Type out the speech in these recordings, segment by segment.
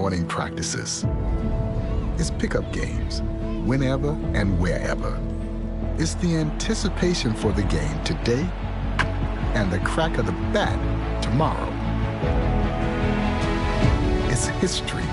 morning practices. It's pickup games, whenever and wherever. It's the anticipation for the game today and the crack of the bat tomorrow. It's history.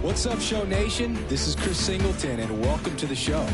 What's up, Show Nation? This is Chris Singleton, and welcome to the show.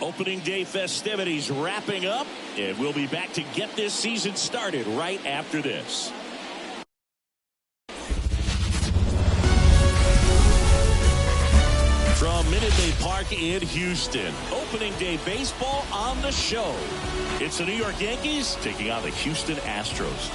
Opening day festivities wrapping up, and we'll be back to get this season started right after this. From Minute Maid Park in Houston, opening day baseball on the show. It's the New York Yankees taking on the Houston Astros.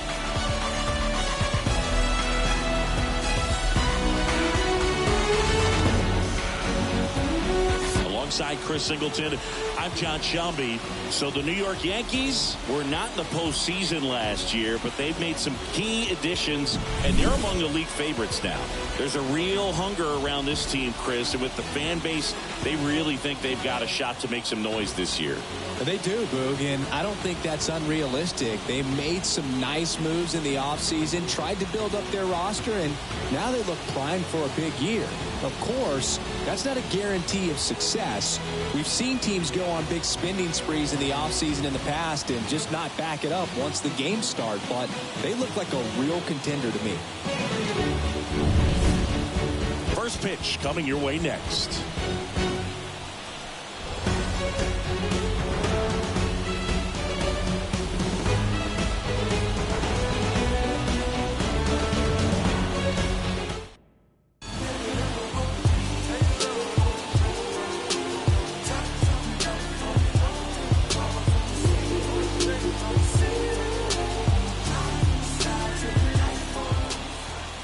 Alongside Chris Singleton, I'm John Shelby. So the New York Yankees were not in the postseason last year, but they've made some key additions, and they're among the league favorites now. There's a real hunger around this team, Chris, and with the fan base, they really think they've got a shot to make some noise this year. They do, Boog, and I don't think that's unrealistic. They made some nice moves in the offseason, tried to build up their roster, and now they look primed for a big year. Of course, that's not a guarantee of success. We've seen teams go on big spending sprees in the offseason in the past and just not back it up once the games start, but they look like a real contender to me. First pitch coming your way next.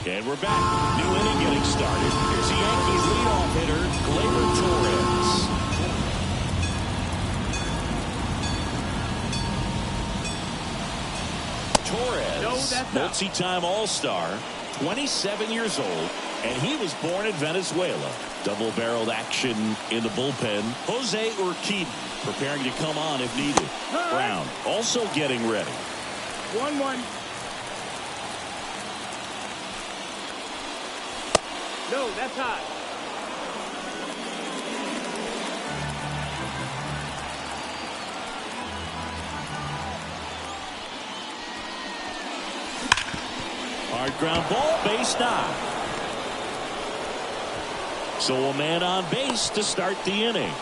And we're back. New inning getting started. Here's the Yankees leadoff hitter, Gleyber Torres. Torres, multi-time All-Star, 27 years old, and he was born in Venezuela. Double-barreled action in the bullpen. Jose Urquidy preparing to come on if needed. Brown also getting ready. 1-1. No, that's hot. Hard ground ball, base knock. So a man on base to start the inning.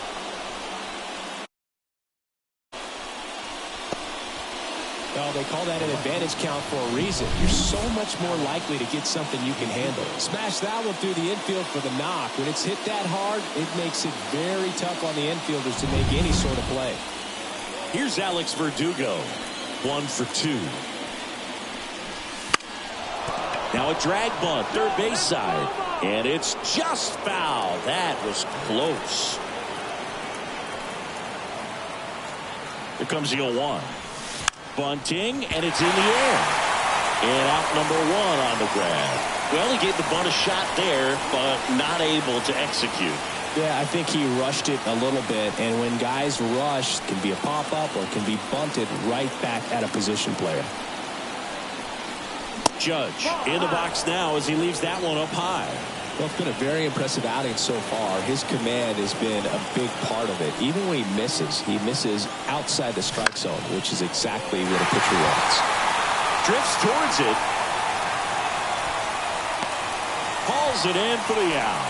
Well, they call that an advantage count for a reason. You're so much more likely to get something you can handle. Smash that one through the infield for the knock. When it's hit that hard, it makes it very tough on the infielders to make any sort of play. Here's Alex Verdugo. 1 for 2. Now a drag bunt, third base side. And it's just foul. That was close. Here comes the 0-1. Bunting, and it's in the air. And out number 1 on the grab. Well, he gave the bunt a shot there, but not able to execute. Yeah, I think he rushed it a little bit, and when guys rush, it can be a pop-up or it can be bunted right back at a position player. Judge in the box now as he leaves that one up high. Well, it's been a very impressive outing so far. His command has been a big part of it. Even when he misses outside the strike zone, which is exactly what a pitcher wants. Drifts towards it. Hauls it in for the out.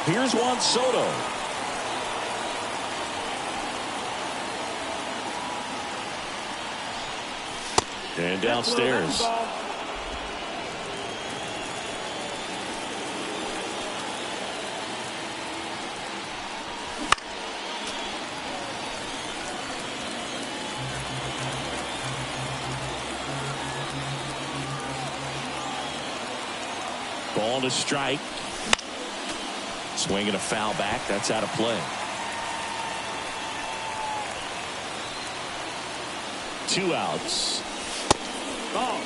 Here's Juan Soto. And downstairs. Ball to strike. Swinging a foul back. That's out of play. 2 outs. Ball.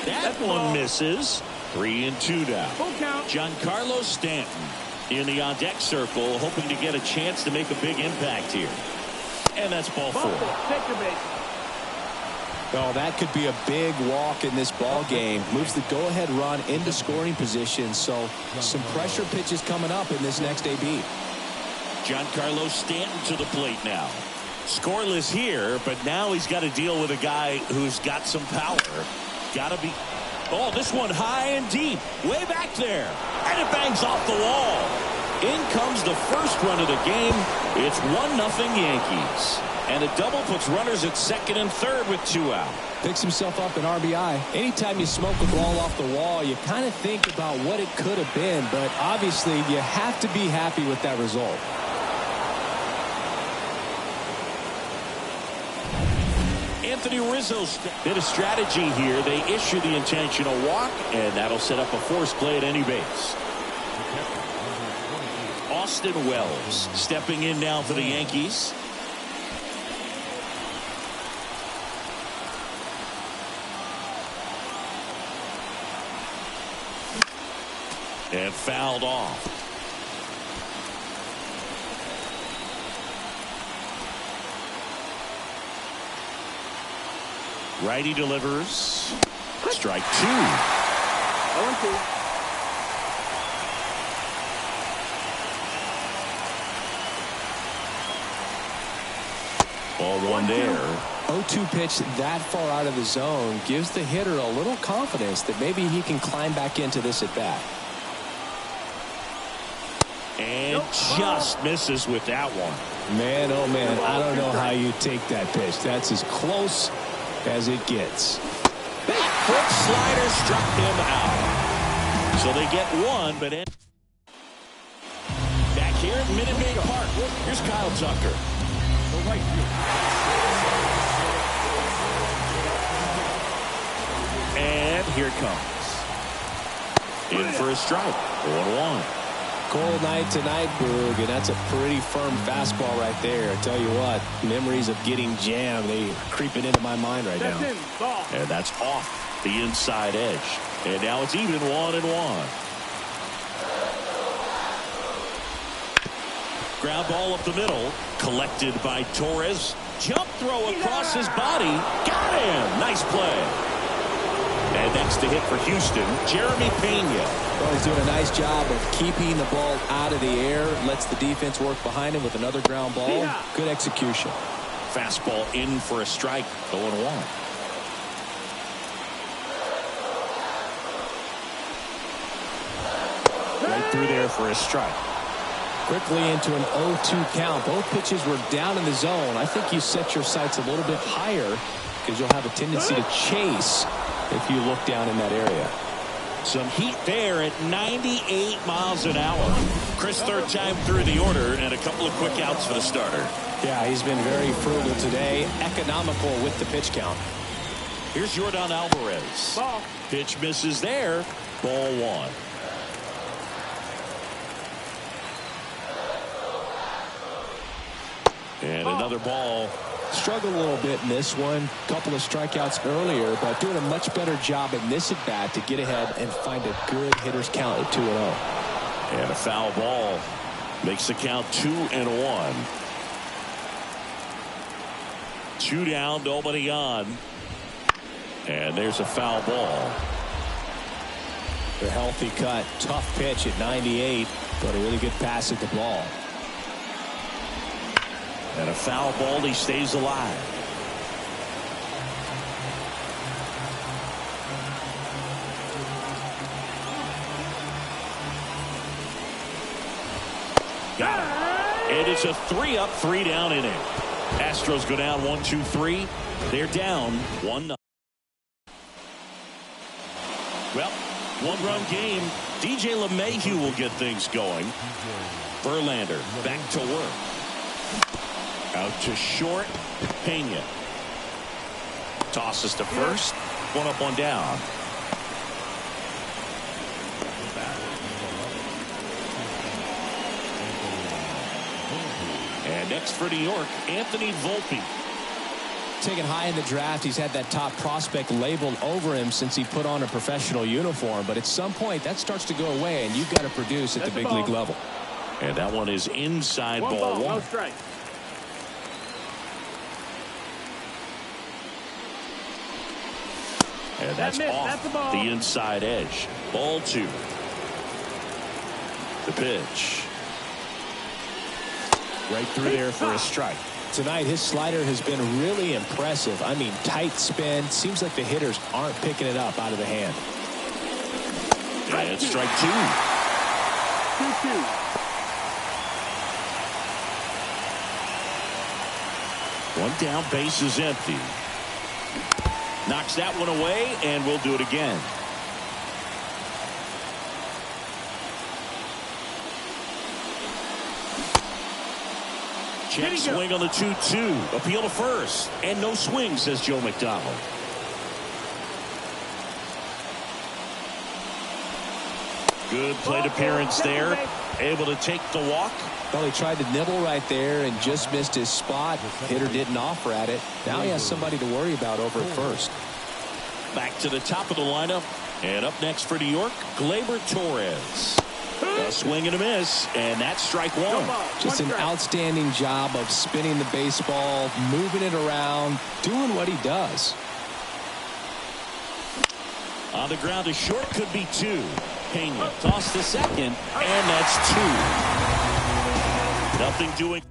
That one misses. 3-2 down. Full count. Giancarlo Stanton in the on-deck circle, hoping to get a chance to make a big impact here. And that's ball 4. Take your base. Oh, that could be a big walk in this ball game. Moves the go-ahead run into scoring position. So some pressure pitches coming up in this next AB. Giancarlo Stanton to the plate now. Scoreless here, but now he's got to deal with a guy who's got some power. Got to be. Oh, this one high and deep. Way back there. And it bangs off the wall. In comes the first run of the game. It's 1-0 Yankees. And a double puts runners at second and third with 2 out. Picks himself up an RBI. Anytime you smoke a ball off the wall, you kind of think about what it could have been. But obviously, you have to be happy with that result. Anthony Rizzo's bit of strategy here. They issue the intentional walk, and that'll set up a force play at any base. Austin Wells stepping in now for the Yankees. And fouled off. Righty delivers. Strike 2. 0-2. Ball 1 there. 0-2 pitch that far out of the zone gives the hitter a little confidence that maybe he can climb back into this at bat. And just misses with that one. Man, oh man, I don't know how you take that pitch. That's as close as it gets. Back foot slider struck him out. So they get 1, but back here at Minute Maid Park. Here's Kyle Tucker. Right field. And here it comes. In for a strike. 1-1. Cold night tonight, Boog, and that's a pretty firm fastball right there. I tell you what, memories of getting jammed, they are creeping into my mind right now. And that's off the inside edge. And now it's even 1-1. Ground ball up the middle. Collected by Torres. Jump throw across his body. Got him. Nice play. And next to hit for Houston, Jeremy Pena. Well, he's doing a nice job of keeping the ball out of the air. Lets the defense work behind him with another ground ball. Good execution. Fastball in for a strike. 0-1. Right through there for a strike. Quickly into an 0-2 count. Both pitches were down in the zone. I think you set your sights a little bit higher because you'll have a tendency to chase if you look down in that area. Some heat there at 98 miles an hour. Chris, third time through the order, and a couple of quick outs for the starter. Yeah, he's been very frugal today. Economical with the pitch count. Here's Yordan Alvarez. Ball. Pitch misses there. Ball one. And another ball. Struggled a little bit in this one. Couple of strikeouts earlier, but doing a much better job in this at bat to get ahead and find a good hitter's count at 2-0. And a foul ball makes the count 2-1. 2 down, nobody on. And there's a foul ball. The healthy cut, tough pitch at 98, but a really good pass at the ball. And a foul ball, he stays alive. Got it. And it's a 3-up, 3-down inning. Astros go down 1-2-3. They're down 1-0. Well, one-run game. DJ LeMahieu will get things going. Verlander back to work. Out to short. Pena tosses to first. 1 up, 1 down. And next for New York, Anthony Volpe. Taken high in the draft, he's had that top prospect labeled over him since he put on a professional uniform. But at some point, that starts to go away, and you've got to produce at the big league level. And that one is inside ball 1. No strike. And that's off the inside edge. Ball 2. The pitch. Right through there for a strike. Tonight, his slider has been really impressive. I mean, tight spin. Seems like the hitters aren't picking it up out of the hand. And strike 2. 2-2. 1 down, base is empty. Knocks that one away, and we'll do it again. Check swing on the 2-2. Appeal to first. And no swing, says Joe McDonald. Good plate appearance there. Able to take the walk. Well, he tried to nibble right there and just missed his spot. Hitter didn't offer at it. Now he has somebody to worry about over at first. Back to the top of the lineup. And up next for New York, Gleyber Torres. A swing and a miss, and that's strike 1. Just an outstanding job of spinning the baseball, moving it around, doing what he does. On the ground to short, could be 2. Pena toss to second, and that's 2. Nothing doing.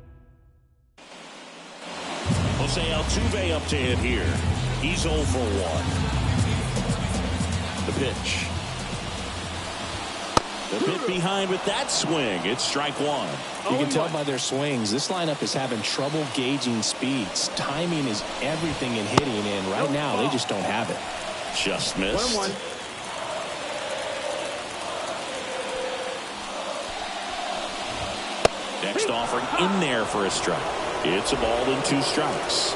Jose Altuve up to hit here. He's 0 for 1. The pitch. A bit behind with that swing. It's strike 1. You can tell by their swings, this lineup is having trouble gauging speeds. Timing is everything in hitting, and right now they just don't have it. Just missed. 1-1. Next offering in there for a strike. It's a ball and 2 strikes.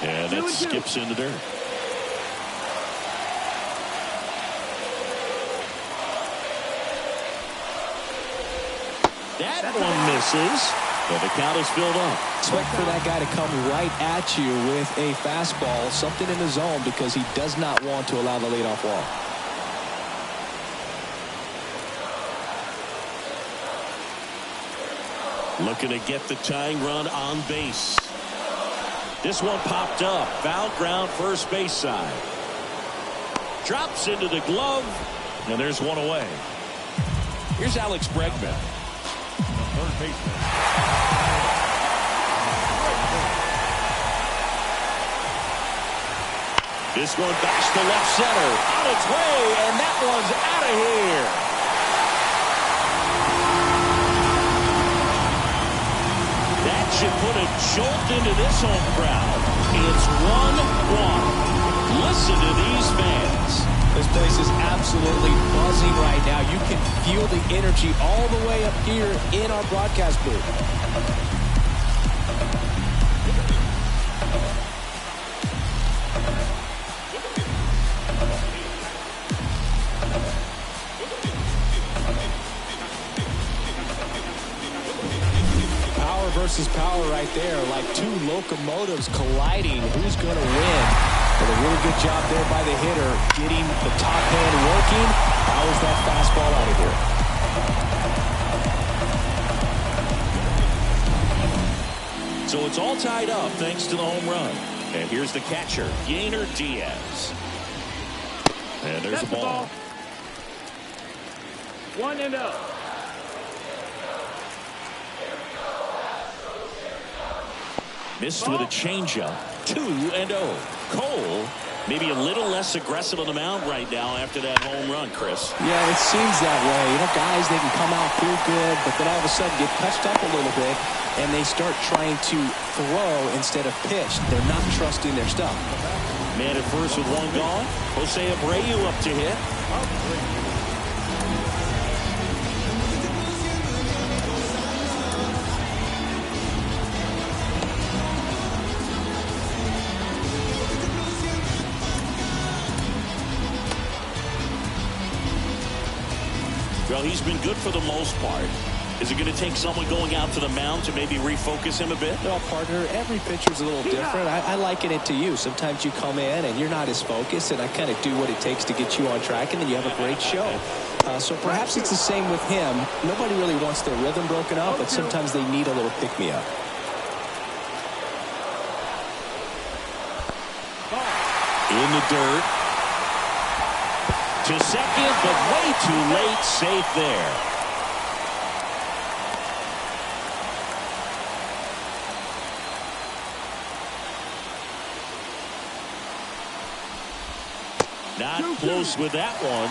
And it skips into dirt. That one misses, but the count is filled up. Expect for that guy to come right at you with a fastball, something in the zone, because he does not want to allow the leadoff walk. Looking to get the tying run on base. This one popped up. Foul ground, first base side. Drops into the glove, and there's one away. Here's Alex Bregman. The third baseman. This one backs to left center. On its way, and that one's out of here. That should put a jolt into this home crowd. It's 1-1. Listen to these fans. This place is absolutely buzzing right now. You can feel the energy all the way up here in our broadcast booth. Power versus power right there, like two locomotives colliding. Who's going to win? But a really good job there by the hitter, getting the top hand working. Powers that fastball out of here. So it's all tied up thanks to the home run. And here's the catcher, Yainer Diaz. And there's the ball. 1-0. Missed with a changeup. 2-0. Cole maybe a little less aggressive on the mound right now after that home run, Chris. Yeah, it seems that way. You know, guys, they can come out, feel good, but then all of a sudden get touched up a little bit, and they start trying to throw instead of pitch. They're not trusting their stuff. Man at first with one gone. Jose Abreu up to hit. Well, he's been good for the most part. Is it going to take someone going out to the mound to maybe refocus him a bit? No, partner, every pitcher's a little different. I liken it to you. Sometimes you come in and you're not as focused, and I kind of do what it takes to get you on track, and then you have a great show. So perhaps it's the same with him. Nobody really wants their rhythm broken up, but sometimes they need a little pick-me-up. In the dirt. To second, but way too late. Safe there. Not close with that one.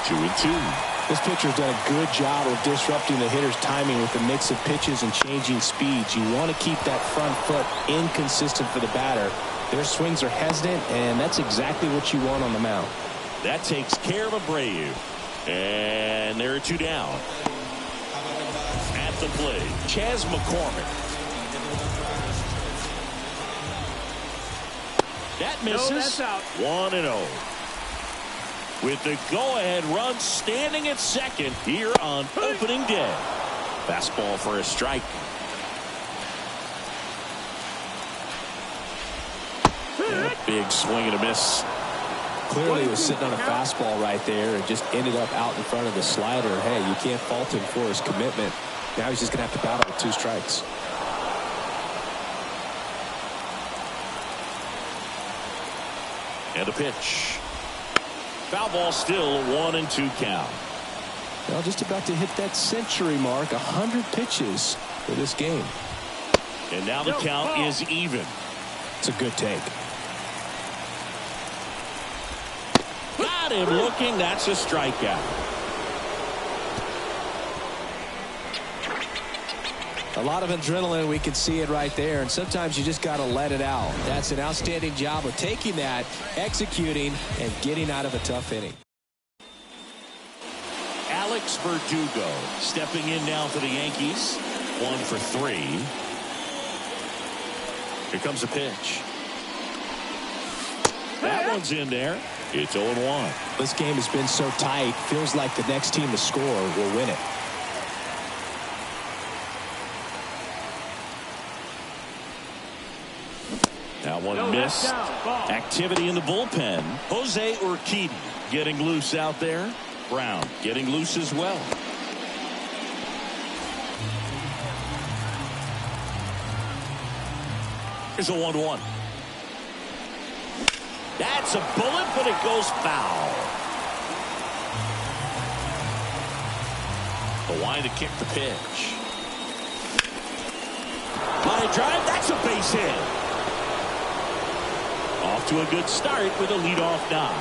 2-2. This pitcher's done a good job of disrupting the hitter's timing with the mix of pitches and changing speeds. You want to keep that front foot inconsistent for the batter. Their swings are hesitant, and that's exactly what you want on the mound. That takes care of Abreu. And there are two down. At the plate, Chas McCormick. That misses. No, that's out. 1-0. With the go-ahead run standing at second here on opening day. Fastball for a strike. And a big swing and a miss. Clearly he was sitting on a fastball right there and just ended up out in front of the slider. Hey, you can't fault him for his commitment. Now he's just going to have to battle with 2 strikes. And the pitch. Foul ball still 1-2 count. Well, just about to hit that century mark. 100 pitches for this game. And now the count is even. It's a good take. Got him looking. That's a strikeout. A lot of adrenaline. We can see it right there. And sometimes you just got to let it out. That's an outstanding job of taking that, executing, and getting out of a tough inning. Alex Verdugo stepping in now for the Yankees. 1 for 3. Here comes the pitch. That one's in there. It's 0-1. This game has been so tight. Feels like the next team to score will win it. That one missed. Activity in the bullpen. Jose Urquidy getting loose out there. Brown getting loose as well. Here's a 1-1. That's a bullet, but it goes foul. The line to kick the pitch. Line drive, that's a base hit. Off to a good start with a leadoff knock.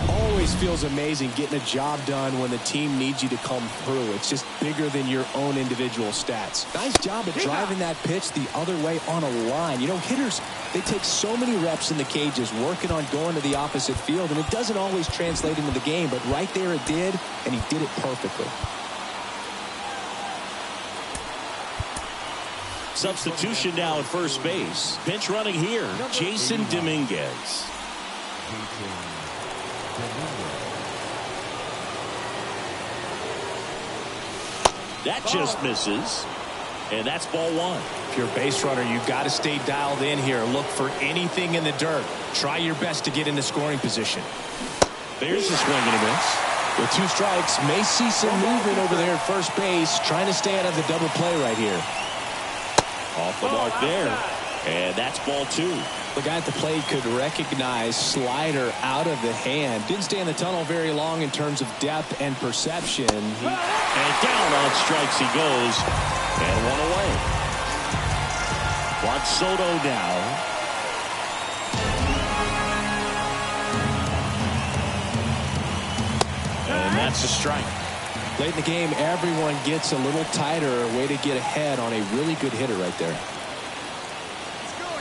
Always feels amazing getting a job done when the team needs you to come through. It's just bigger than your own individual stats. Nice job at driving that pitch the other way on a line. You know, hitters, they take so many reps in the cages working on going to the opposite field, and it doesn't always translate into the game, but right there it did, and he did it perfectly. Substitution now at first base. Pinch running here, Jason Dominguez. That just misses, and that's ball one. If you're a base runner, you've got to stay dialed in here. Look for anything in the dirt. Try your best to get into scoring position. There's a swing and a miss. With 2 strikes, may see some movement over there at first base, trying to stay out of the double play right here. Off the mark there, and that's ball 2. The guy at the plate could recognize slider out of the hand. Didn't stay in the tunnel very long in terms of depth and perception. And down on strikes he goes, and one away. Juan Soto now. And that's a strike. Late in the game, everyone gets a little tighter. A way to get ahead on a really good hitter right there.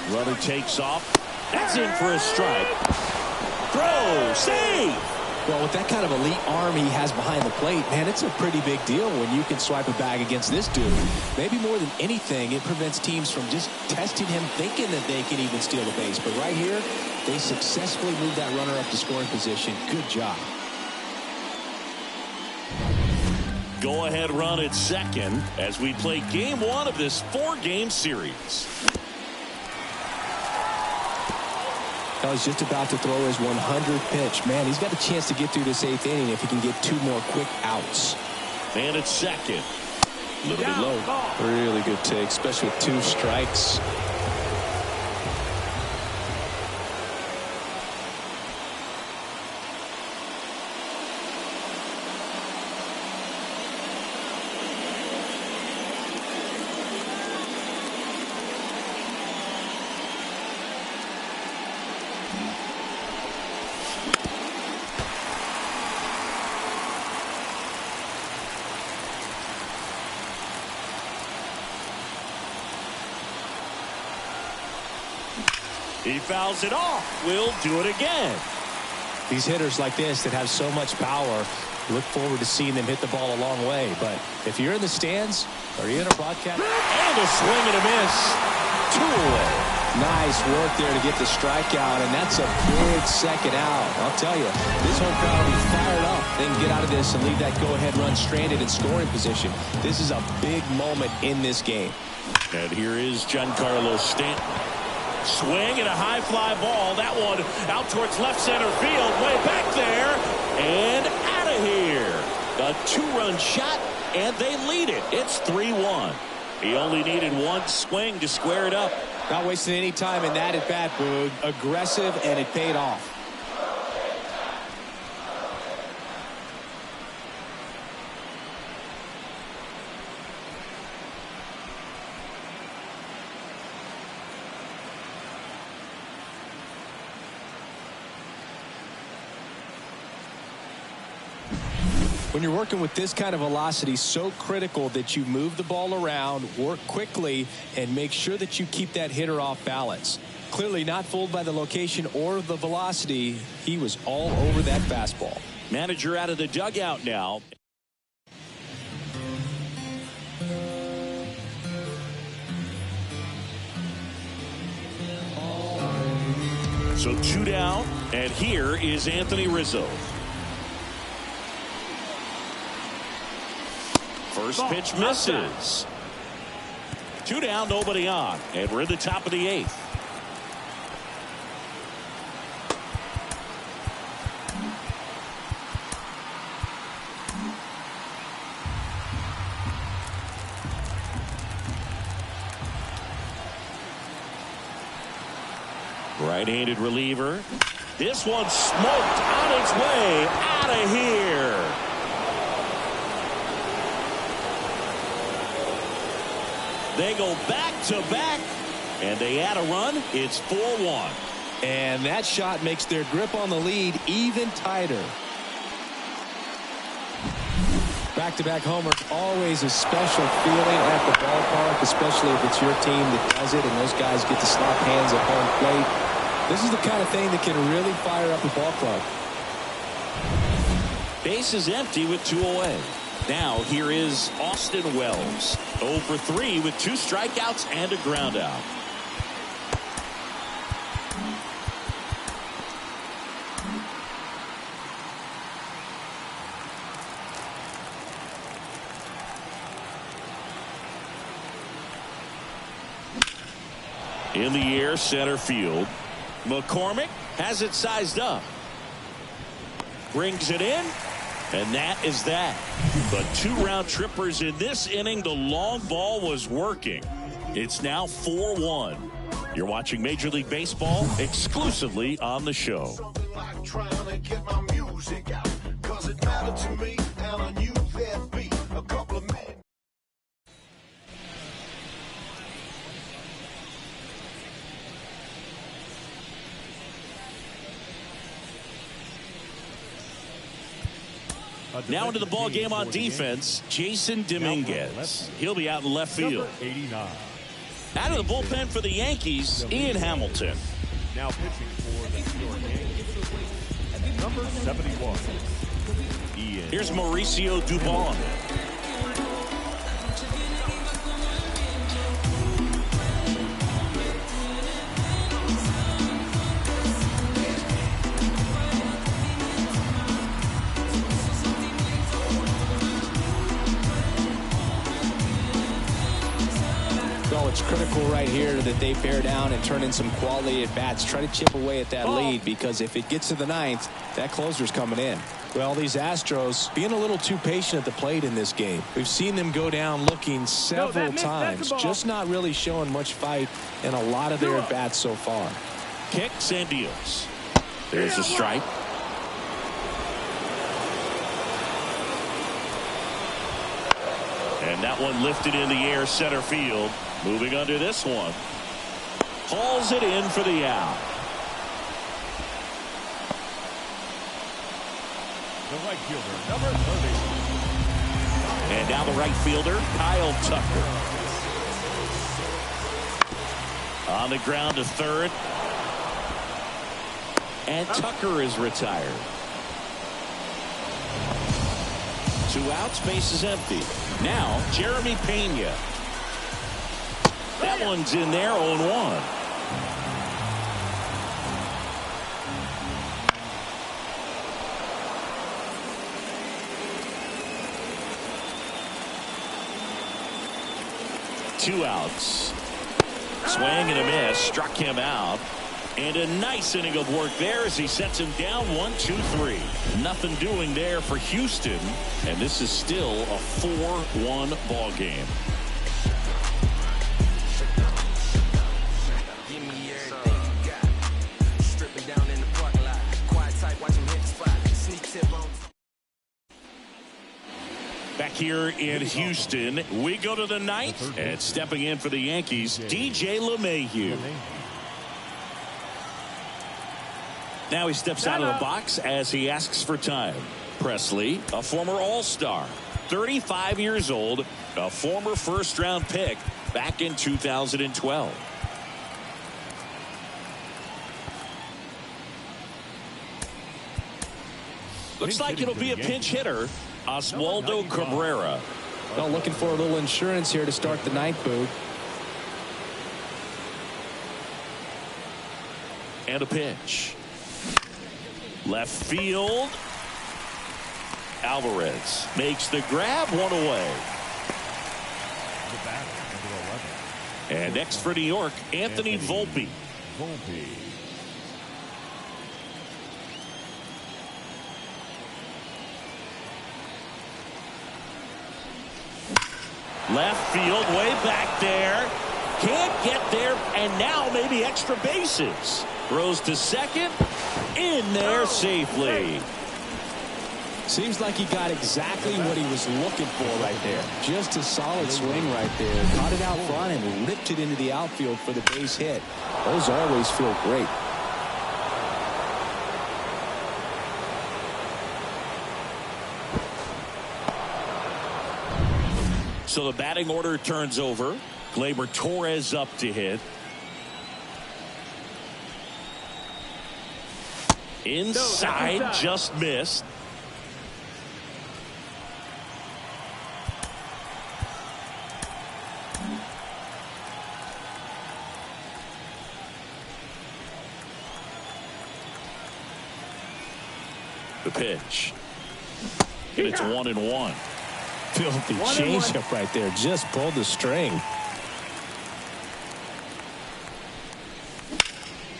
Runner takes off. That's in for a strike. Throw, save. Well, with that kind of elite arm he has behind the plate, man, it's a pretty big deal when you can swipe a bag against this dude. Maybe more than anything, it prevents teams from just testing him, thinking that they can even steal the base. But right here, they successfully moved that runner up to scoring position. Good job. Go-ahead run at second as we play game 1 of this 4-game series. He's just about to throw his 100th pitch. Man, he's got a chance to get through this 8th inning if he can get 2 more quick outs. Man at second. A little bit low. Really good take, especially with 2 strikes. He fouls it off. We'll do it again. These hitters like this that have so much power, look forward to seeing them hit the ball a long way. But if you're in the stands or you're in a broadcast. And a swing and a miss. 2 away. Nice work there to get the strikeout, and that's a big second out. I'll tell you, this home crowd will be fired up. They can get out of this and leave that go-ahead run stranded in scoring position. This is a big moment in this game. And here is Giancarlo Stanton. Swing and a high fly ball. That one out towards left center field. Way back there. And out of here. A 2-run shot, and they lead it. It's 3-1. He only needed 1 swing to square it up. Not wasting any time in that at bat, Boog. Aggressive, and it paid off. When you're working with this kind of velocity, so critical that you move the ball around, work quickly, and make sure that you keep that hitter off balance. Clearly not fooled by the location or the velocity. He was all over that fastball. Manager out of the dugout now. So 2 down, and here is Anthony Rizzo. First pitch misses. 2 down, nobody on. And we're in the top of the 8th. Right-handed reliever. This one smoked on its way out of here. They go back-to-back, and they add a run. It's 4-1. And that shot makes their grip on the lead even tighter. Back-to-back homers, always a special feeling at the ballpark, especially if it's your team that does it and those guys get to slap hands at home plate. This is the kind of thing that can really fire up the ball club. Base is empty with 2 away. Now here is Austin Wells. 0 for 3 with 2 strikeouts and a ground out. In the air, center field. McCormick has it sized up. Brings it in. And that is that. But 2 round trippers in this inning. The long ball was working. It's now 4-1. You're watching Major League Baseball exclusively on the show. Now into the ball game on defense, Jason Dominguez. He'll be out in left field. 89. Out of the bullpen for the Yankees, Ian Hamilton. Now pitching for the New York Yankees, number 71. Ian. Here's Mauricio Dubon. It's critical right here that they bear down and turn in some quality at bats. Try to chip away at that lead, because if it gets to the 9th, that closer's coming in. Well, these Astros being a little too patient at the plate in this game. We've seen them go down looking several times, just not really showing much fight in a lot of their at bats so far. Kicks and deals. There's a strike. And that one lifted in the air, center field. Moving under this one. Hauls it in for the out. The right fielder, number 30. And now the right fielder, Kyle Tucker. On the ground to third. And Tucker is retired. 2 outs, base is empty. Now, Jeremy Pena. That one's in there, 0-1. Two outs. Swing and a miss. Struck him out. And a nice inning of work there as he sets him down 1-2-3. Nothing doing there for Houston. And this is still a 4-1 ball game. Back here in Houston, we go to the 9th, and stepping in for the Yankees, DJ LeMahieu. Now he steps out of the box as he asks for time. Presley, a former All-Star, 35 years old, a former first-round pick back in 2012. Looks like it'll be a pinch hitter. Oswaldo Cabrera. Well, looking for a little insurance here to start the 9th, Boog. And a pitch. Left field. Alvarez makes the grab, 1 away. And next for New York, Anthony Volpe. Left field, way back there. Can't get there, and now maybe extra bases. Throws to second. In there safely. Seems like he got exactly what he was looking for right there. Just a solid swing right there. Caught it out front and ripped it into the outfield for the base hit. Those always feel great. So the batting order turns over. Gleyber Torres up to hit. Inside, just missed. The pitch. And it's 1-1. Filthy changeup right there. Just pulled the string.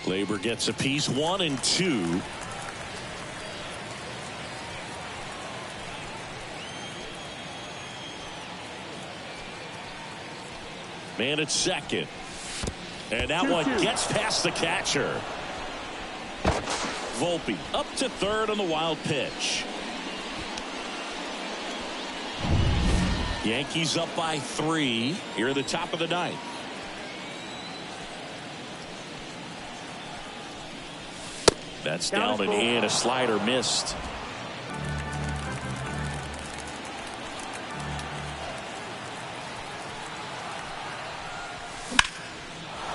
Gleyber gets a piece. 1-2. Man at second. And that one gets past the catcher. Volpe up to third on the wild pitch. Yankees up by 3 here at the top of the ninth. That's down and in. A slider missed.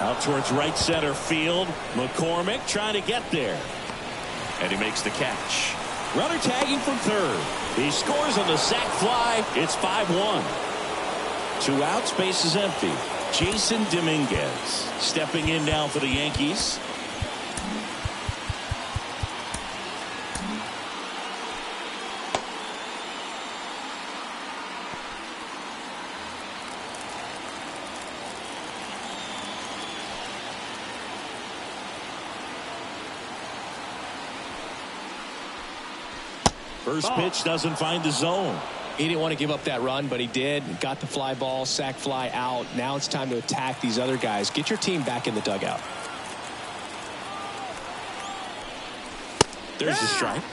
Out towards right center field. McCormick trying to get there. And he makes the catch. Runner tagging from third. He scores on the sac fly. It's 5-1. 2 outs, base is empty. Jason Dominguez stepping in now for the Yankees. First pitch doesn't find the zone. He didn't want to give up that run, but he did. Got the fly ball, sac fly out. Now it's time to attack these other guys. Get your team back in the dugout. There's the strike.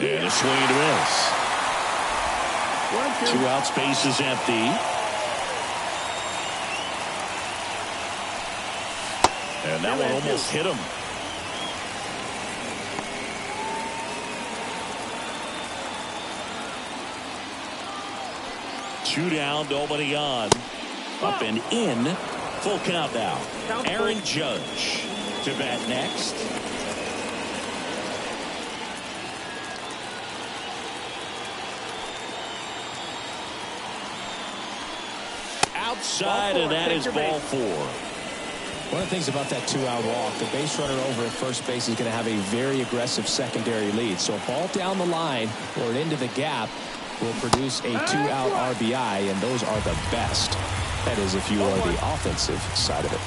And a swing and a miss. 2 outs, base is empty. And that one almost hit him. Two down, nobody on. Up and in. Full count now. Aaron Judge to bat next. Outside, and that is ball 4. One of the things about that 2-out walk, the base runner over at first base is going to have a very aggressive secondary lead. So a ball down the line or into the gap will produce a 2-out RBI, and those are the best. That is if you are the offensive side of it.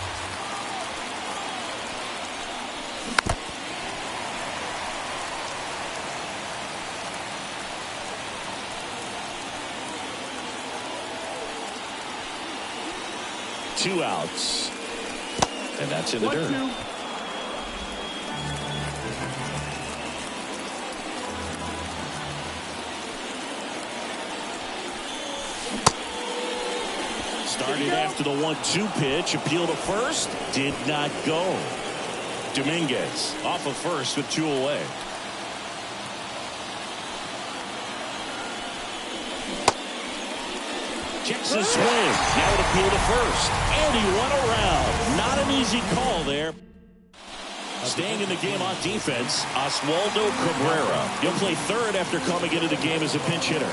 Two outs. And that's in the dirt. Started after the 1-2 pitch. Appeal to first. Did not go. Dominguez off of first with 2 away. Checks his swing. Now it appeal to first. And he went around. Not an easy call there. Staying in the game on defense, Oswaldo Cabrera. He'll play third after coming into the game as a pinch hitter.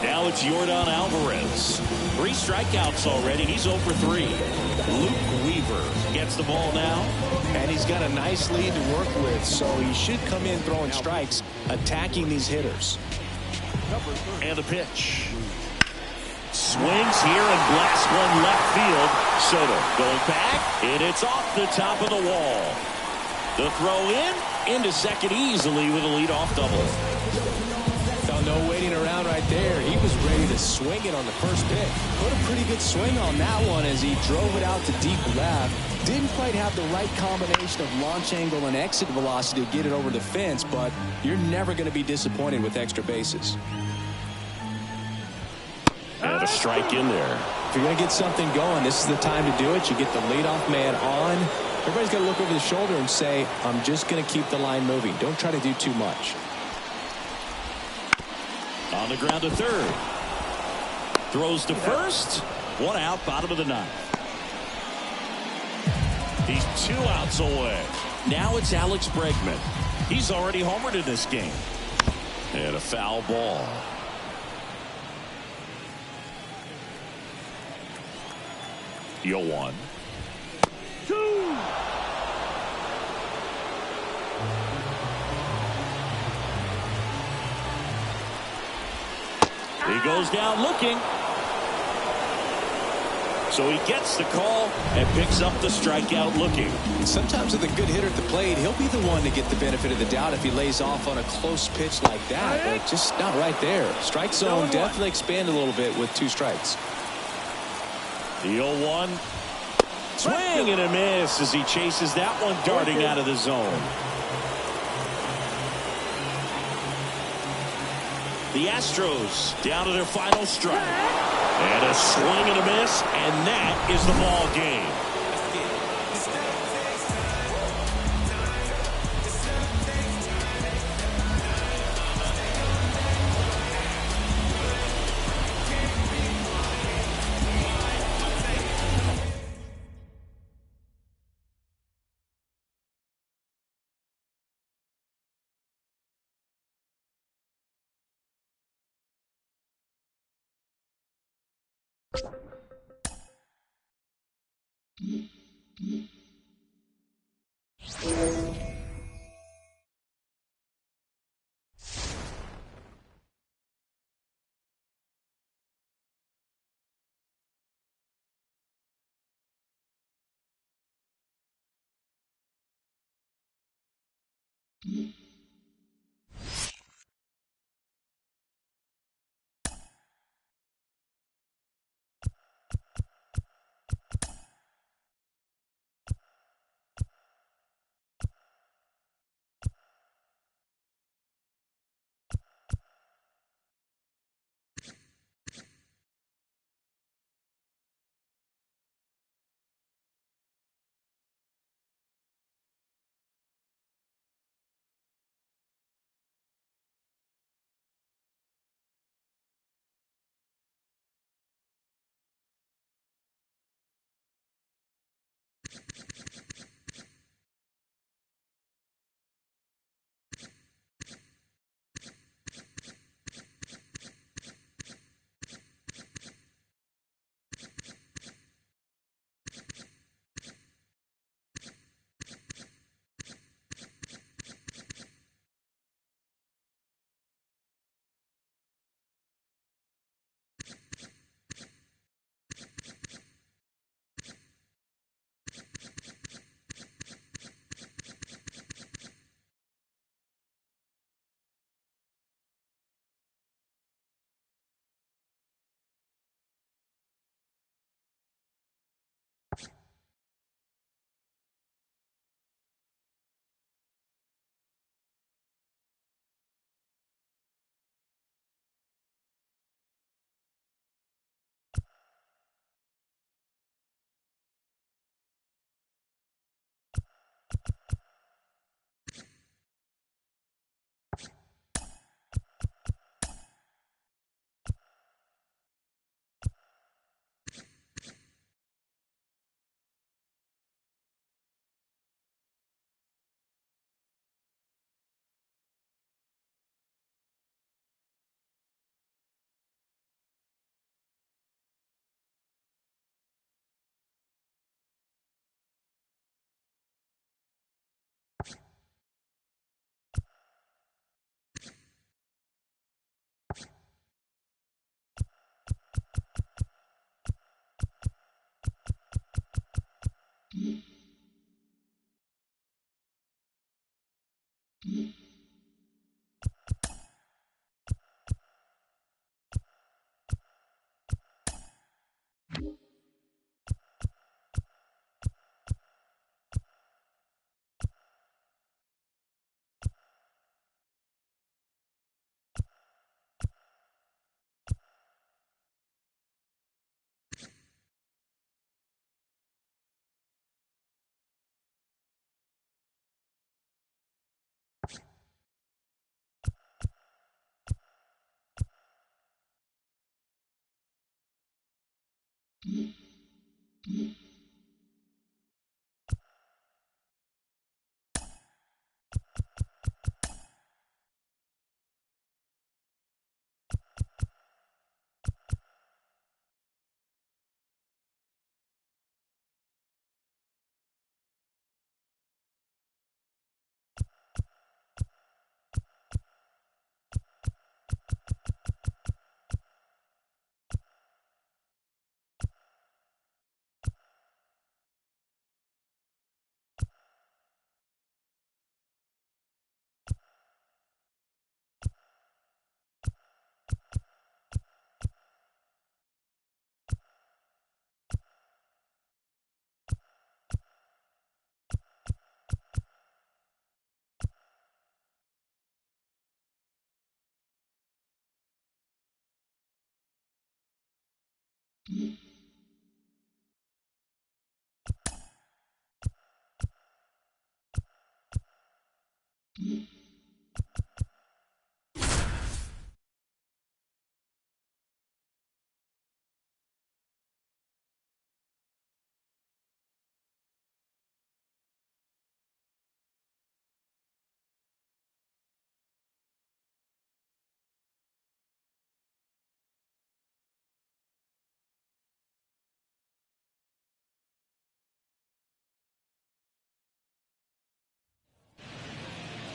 Now it's Yordan Alvarez. 3 strikeouts already. He's 0 for 3. Luke Weaver gets the ball now. And he's got a nice lead to work with, so he should come in throwing strikes, attacking these hitters. And the pitch. Swings here and blasts one left field. Soto going back, and it's off the top of the wall. The throw into second easily with a leadoff double. Oh, no waiting around right there. He was ready to swing it on the first pitch. Put a pretty good swing on that one as he drove it out to deep left. Didn't quite have the right combination of launch angle and exit velocity to get it over the fence, but you're never going to be disappointed with extra bases. And a strike in there. If you're going to get something going, this is the time to do it. You get the leadoff man on. Everybody's got to look over the shoulder and say, I'm just going to keep the line moving. Don't try to do too much. On the ground to third. Throws to first. One out, bottom of the ninth. He's 2 outs away. Now it's Alex Bregman. He's already homered in this game. And a foul ball. Yo, 1. 2. He goes down looking. So he gets the call and picks up the strikeout looking. Sometimes with a good hitter at the plate, he'll be the one to get the benefit of the doubt if he lays off on a close pitch like that. But just not right there. Strike zone definitely expand a little bit with 2 strikes. The 0-1. Swing and a miss as he chases that one darting out of the zone. The Astros down to their final strike. And a swing and a miss, and that is the ball game.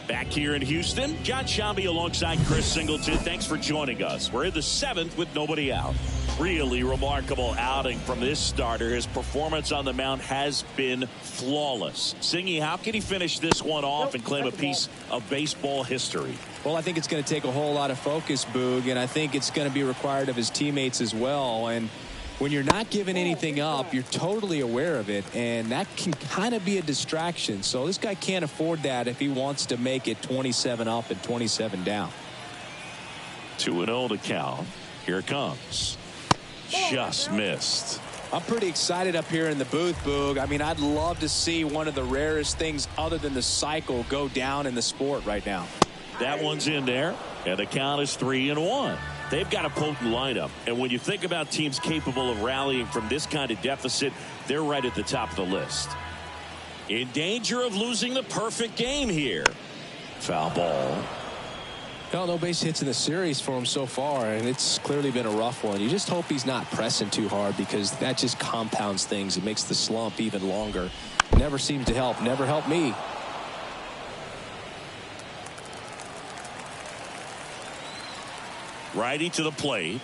Back here in Houston, John Shambi alongside Chris Singleton. Thanks for joining us. We're in the 7th with nobody out. Really remarkable outing from this starter. His performance on the mound has been flawless. Singy, how can he finish this one off and claim a piece of baseball history? Well, I think it's going to take a whole lot of focus, Boog, and I think it's going to be required of his teammates as well. And when you're not giving anything up, you're totally aware of it, and that can kind of be a distraction. So this guy can't afford that if he wants to make it 27 up and 27 down. 2-0 to count. Here it comes. Just missed. I'm pretty excited up here in the booth, Boog. I mean, I'd love to see one of the rarest things other than the cycle go down in the sport right now. That one's in there, and the count is 3-1. They've got a potent lineup, and when you think about teams capable of rallying from this kind of deficit, they're right at the top of the list. In danger of losing the perfect game here. Foul ball. Well, no base hits in the series for him so far, and it's clearly been a rough one. You just hope he's not pressing too hard, because that just compounds things. It makes the slump even longer. Never seems to help. Never helped me. Righty to the plate.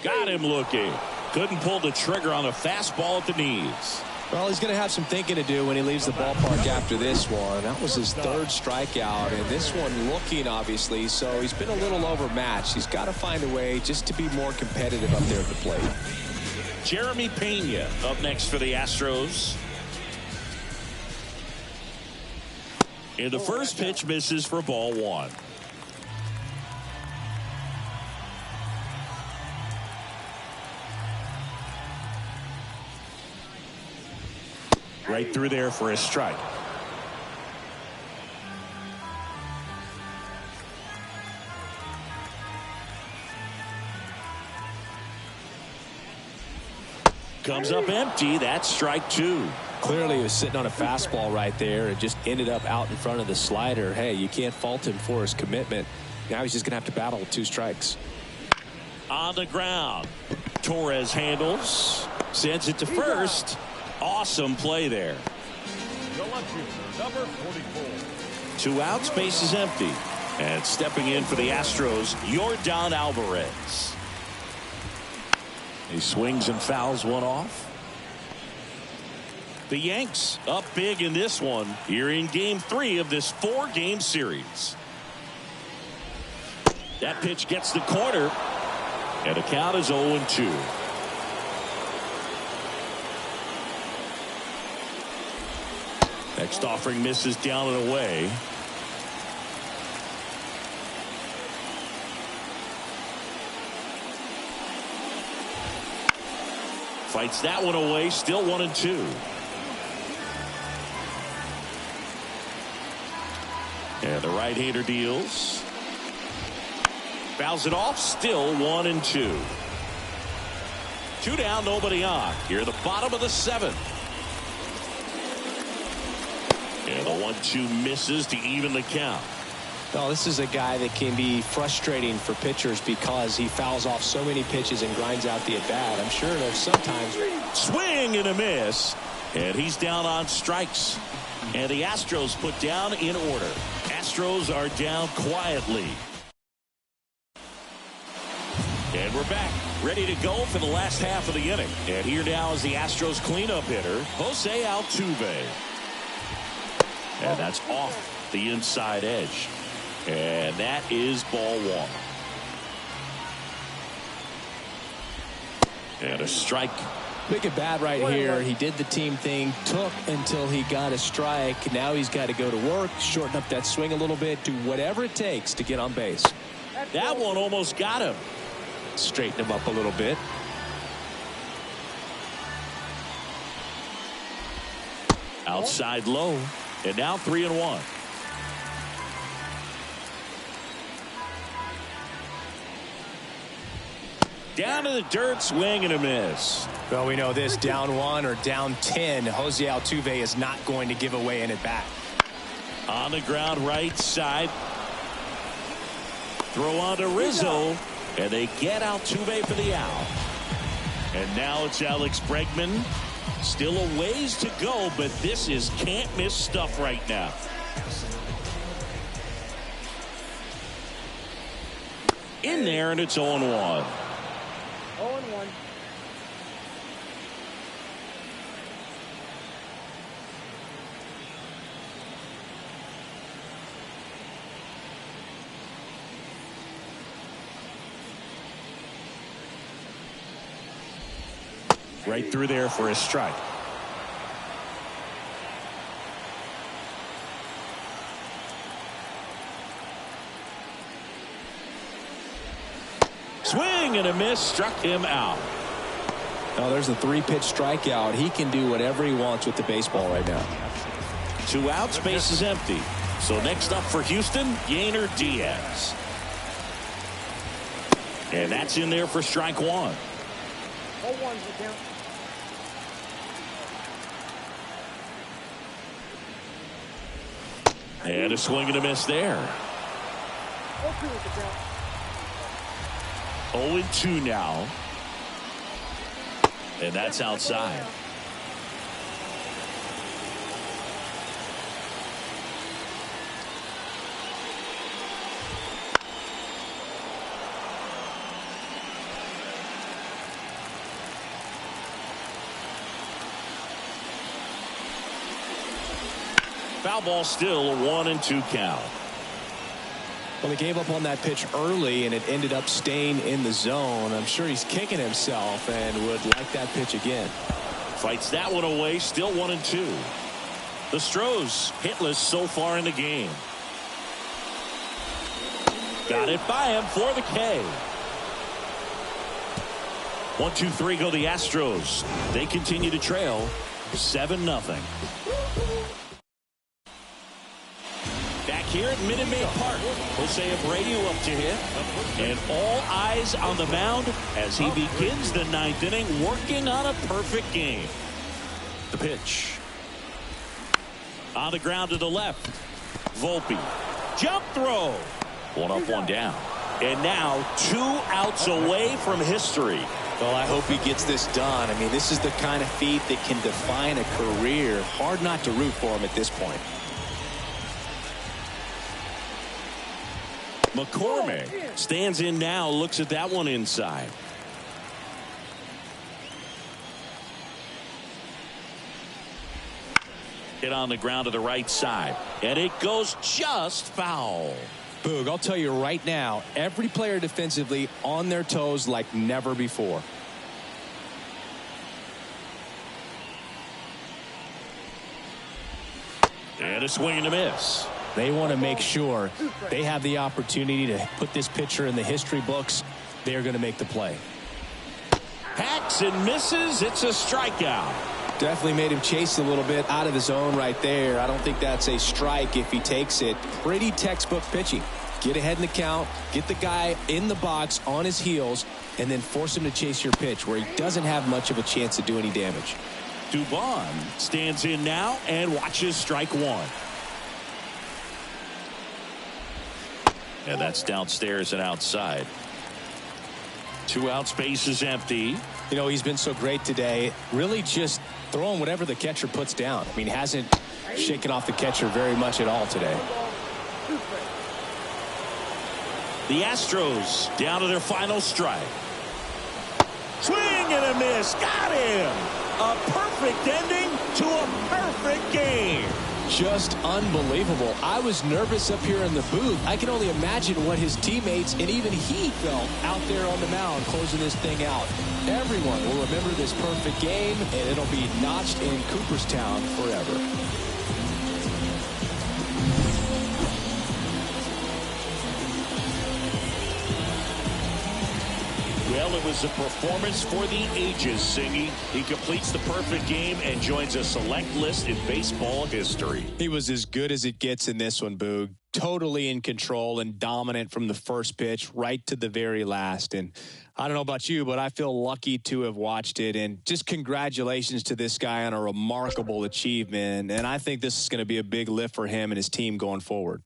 Got him looking. Couldn't pull the trigger on a fastball at the knees. Well, he's going to have some thinking to do when he leaves the ballpark after this one. That was his 3rd strikeout, and this one looking, obviously, so he's been a little overmatched. He's got to find a way just to be more competitive up there at the plate. Jeremy Pena up next for the Astros. And the first pitch misses for ball 1. Right through there for a strike. Comes up empty. That's strike 2. Clearly he was sitting on a fastball right there and just ended up out in front of the slider. Hey, you can't fault him for his commitment. Now he's just going to have to battle with 2 strikes. On the ground. Torres handles. Sends it to first. Awesome play there. Number 44. 2 outs, base is empty. And stepping in for the Astros, Yordan Alvarez. He swings and fouls one off. The Yanks up big in this one here in game 3 of this 4-game series. That pitch gets the corner, and the count is 0-2. Next offering misses down and away. Fights that one away, still 1-2. And the right-hander deals. Fouls it off, still 1-2. Two down, nobody on. Here at the bottom of the seventh. And the 1-2 misses to even the count. Well, this is a guy that can be frustrating for pitchers because he fouls off so many pitches and grinds out the at-bat. I'm sure there's sometimes... Swing and a miss. And he's down on strikes. And the Astros put down in order. Astros are down quietly. And we're back, ready to go for the last half of the inning. And here now is the Astros cleanup hitter, Jose Altuve. And that's off the inside edge. And that is ball one. And a strike. Big at bat right here. He did the team thing, took until he got a strike. Now he's got to go to work, shorten up that swing a little bit, do whatever it takes to get on base. That one almost got him. Straighten him up a little bit. Outside low. And now 3-1. Down to the dirt, swing and a miss. Well, we know this, down 1 or down 10, Jose Altuve is not going to give away an at-bat. On the ground, right side. Throw on to Rizzo, and they get Altuve for the out. And now it's Alex Bregman. Still a ways to go, but this is can't miss stuff right now. In there, and it's 0-1. 0-1. Right through there for a strike. Swing and a miss, struck him out. Oh, there's a 3-pitch strikeout. He can do whatever he wants with the baseball right now. 2 outs, base is empty. So next up for Houston, Yainer Diaz. And that's in there for strike 1. 0-1's the count. And a swing and a miss there. 0-2 is the count. 0-2 now. And that's outside. Foul ball, still a 1-2 count. Well, he gave up on that pitch early, and it ended up staying in the zone. I'm sure he's kicking himself and would like that pitch again. Fights that one away, still 1-2. The Stros hitless so far in the game. Got it by him for the K. 1-2-3 go the Astros. They continue to trail 7-0. Back here at Minute Maid Park, Jose Abreu up to hit, and all eyes on the mound as he begins the 9th inning, working on a perfect game. The pitch. On the ground to the left. Volpe. Jump throw. 1 up, 1 down. And now 2 outs away from history. Well, I hope he gets this done. I mean, this is the kind of feat that can define a career. Hard not to root for him at this point. McCormick stands in now, looks at that one inside. Hit on the ground to the right side, and it goes just foul. Boog, I'll tell you right now, every player defensively on their toes like never before. And a swing and a miss. They want to make sure they have the opportunity to put this pitcher in the history books. They're going to make the play. Hacks and misses. It's a strikeout. Definitely made him chase a little bit out of the zone right there. I don't think that's a strike if he takes it. Pretty textbook pitching. Get ahead in the count, get the guy in the box on his heels, and then force him to chase your pitch where he doesn't have much of a chance to do any damage. Dubon stands in now and watches strike one. And that's downstairs and outside. 2 out, space is empty. You know, he's been so great today. Really just throwing whatever the catcher puts down. I mean, hasn't shaken off the catcher very much at all today. The Astros down to their final strike. Swing and a miss. Got him. A perfect ending to a perfect game. Just unbelievable. I was nervous up here in the booth. I can only imagine what his teammates and even he felt out there on the mound closing this thing out. Everyone will remember this perfect game, and it'll be notched in Cooperstown forever. Well, it was a performance for the ages, Singy. He completes the perfect game and joins a select list in baseball history. He was as good as it gets in this one, Boog. Totally in control and dominant from the first pitch right to the very last. And I don't know about you, but I feel lucky to have watched it. And just congratulations to this guy on a remarkable achievement. And I think this is going to be a big lift for him and his team going forward.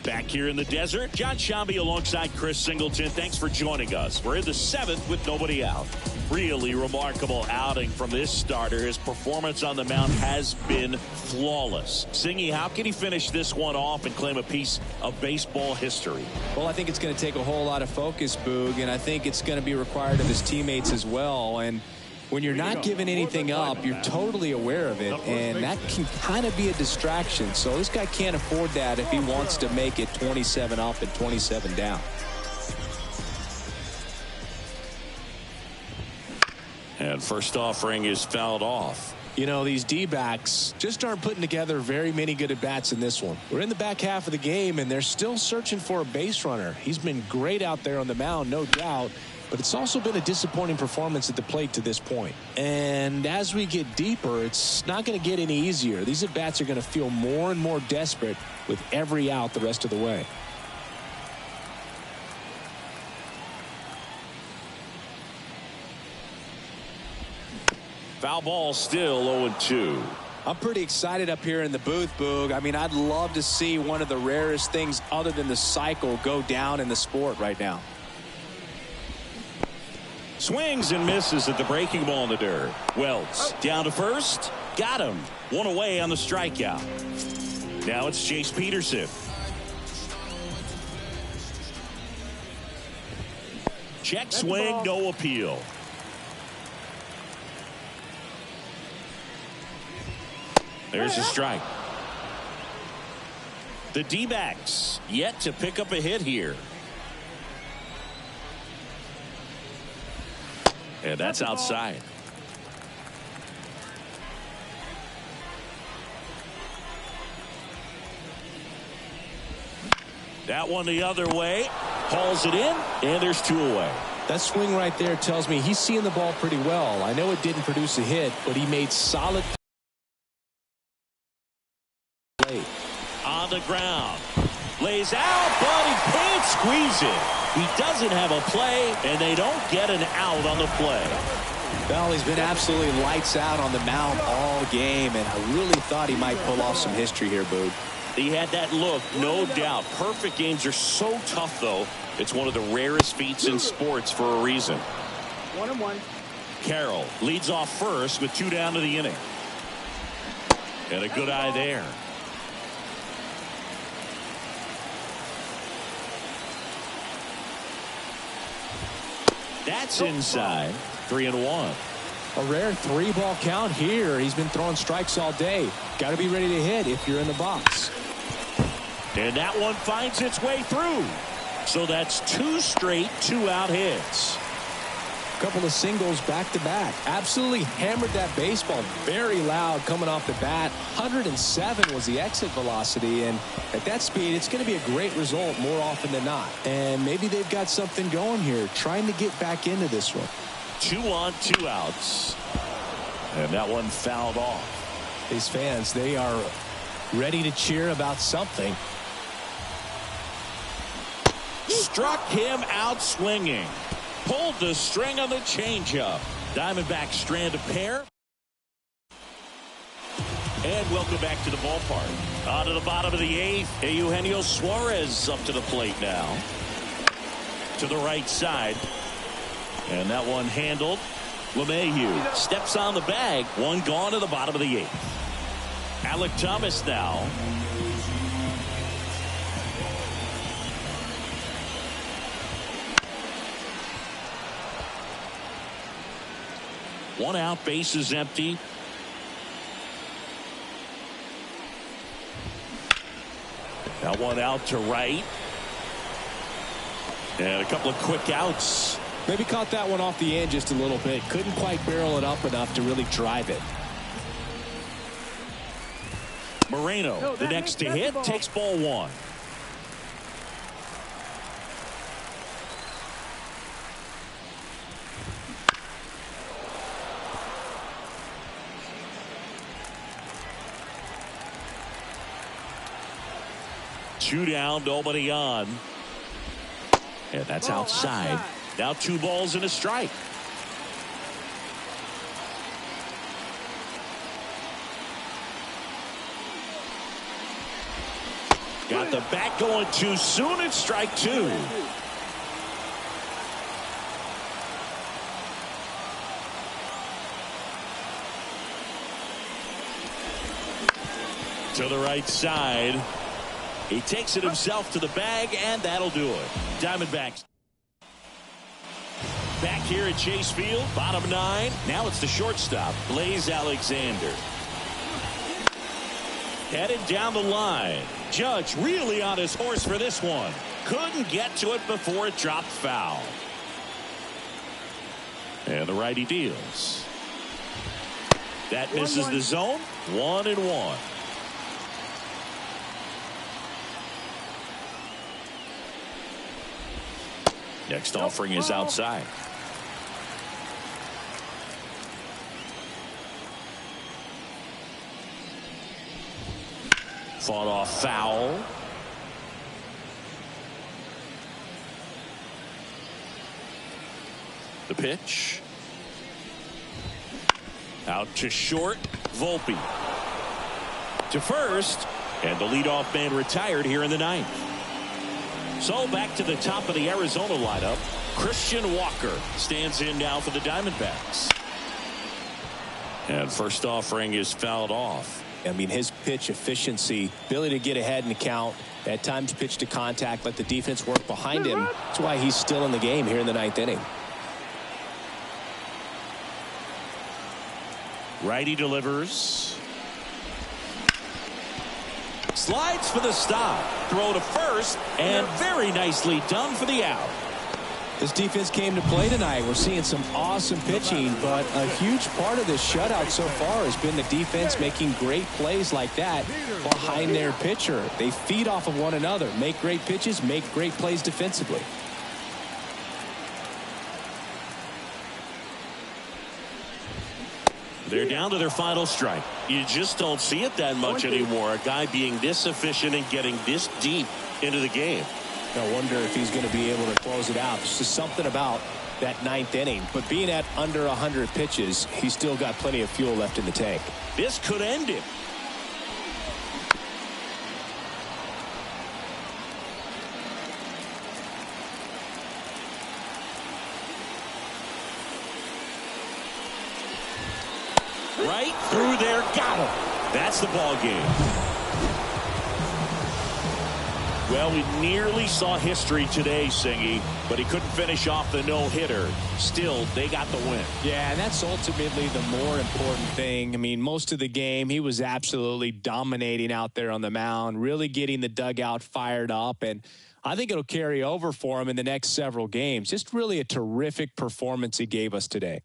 Back here in the desert, John Shambi alongside Chris Singleton. Thanks for joining us. We're in the 7th with nobody out. Really remarkable outing from this starter. His performance on the mound has been flawless. Singy, how can he finish this one off and claim a piece of baseball history? Well, I think it's going to take a whole lot of focus, Boog, and I think it's going to be required of his teammates as well. And when you're not giving anything up, you're totally aware of it, and that can kind of be a distraction. So this guy can't afford that if he wants to make it 27 up and 27 down. And first offering is fouled off. You know, these D-backs just aren't putting together very many good at-bats in this one. We're in the back half of the game, and they're still searching for a base runner. He's been great out there on the mound, no doubt, but it's also been a disappointing performance at the plate to this point. And as we get deeper, it's not going to get any easier. These at-bats are going to feel more and more desperate with every out the rest of the way. Foul ball, still 0-2. I'm pretty excited up here in the booth, Boog. I mean, I'd love to see one of the rarest things other than the cycle go down in the sport right now. Swings and misses at the breaking ball in the dirt. Welts down to first. Got him. One away on the strikeout. Now it's Chase Peterson. Check swing, no appeal. There's a strike. The D-backs yet to pick up a hit here. And that's outside. That one the other way. Hauls it in, and there's two away. That swing right there tells me he's seeing the ball pretty well. I know it didn't produce a hit, but he made solid play. On the ground. Lays out, but he can't squeeze it. He doesn't have a play, and they don't get an out on the play. Well, he's been absolutely lights out on the mound all game, and I really thought he might pull off some history here, Boog. He had that look, no doubt. Perfect games are so tough, though. It's one of the rarest feats in sports for a reason. 1-1. Carroll leads off first with 2 down to the inning. And a good eye there. That's inside. 3-1. A rare 3-ball count here. He's been throwing strikes all day. Got to be ready to hit if you're in the box. And that one finds its way through. So that's 2 straight 2-out hits. A couple of singles back to back. Absolutely hammered that baseball. Very loud coming off the bat. 107 was the exit velocity, and at that speed it's going to be a great result more often than not. And maybe they've got something going here, trying to get back into this one. 2 on 2 outs. And that one fouled off. These fans, they are ready to cheer about something. Struck him out swinging. Pulled the string on the changeup. Diamondbacks strand a pair. And welcome back to the ballpark. On to the bottom of the 8th. Eugenio Suarez up to the plate now. To the right side. And that one handled. LeMahieu steps on the bag. One gone to the bottom of the 8th. Alec Thomas now. One out, base is empty. That one out to right. And a couple of quick outs. Maybe caught that one off the end just a little bit. Couldn't quite barrel it up enough to really drive it. Moreno, the next to hit, takes ball 1. Two down, nobody on. And that's outside. Now 2 balls and a strike. Got the bat going too soon. It's strike 2. To the right side. He takes it himself to the bag, and that'll do it. Diamondbacks back here at Chase Field, bottom 9. Now it's the shortstop, Blaze Alexander. Headed down the line. Judge really on his horse for this one. Couldn't get to it before it dropped foul. And the righty deals. That misses the zone. 1-1. Next offering is outside. Fought off foul. The pitch. Out to short. Volpe. To first. And the leadoff man retired here in the ninth. So back to the top of the Arizona lineup. Christian Walker stands in now for the Diamondbacks. And first offering is fouled off. I mean, his pitch efficiency, ability to get ahead in the count, at times pitch to contact, let the defense work behind him. That's why he's still in the game here in the ninth inning. Righty delivers. Slides for the stop. Throw to first, and very nicely done for the out. This defense came to play tonight. We're seeing some awesome pitching, but a huge part of this shutout so far has been the defense making great plays like that behind their pitcher. They feed off of one another, make great pitches, make great plays defensively. They're down to their final strike. You just don't see it that much anymore. A guy being this efficient and getting this deep into the game. I wonder if he's going to be able to close it out. There's just something about that ninth inning. But being at under 100 pitches, he's still got plenty of fuel left in the tank. This could end it. Right through there, got him. That's the ball game. Well, we nearly saw history today, Singy, but he couldn't finish off the no-hitter. Still, they got the win. Yeah, and that's ultimately the more important thing. I mean, most of the game, he was absolutely dominating out there on the mound, really getting the dugout fired up, and I think it'll carry over for him in the next several games. Just really a terrific performance he gave us today.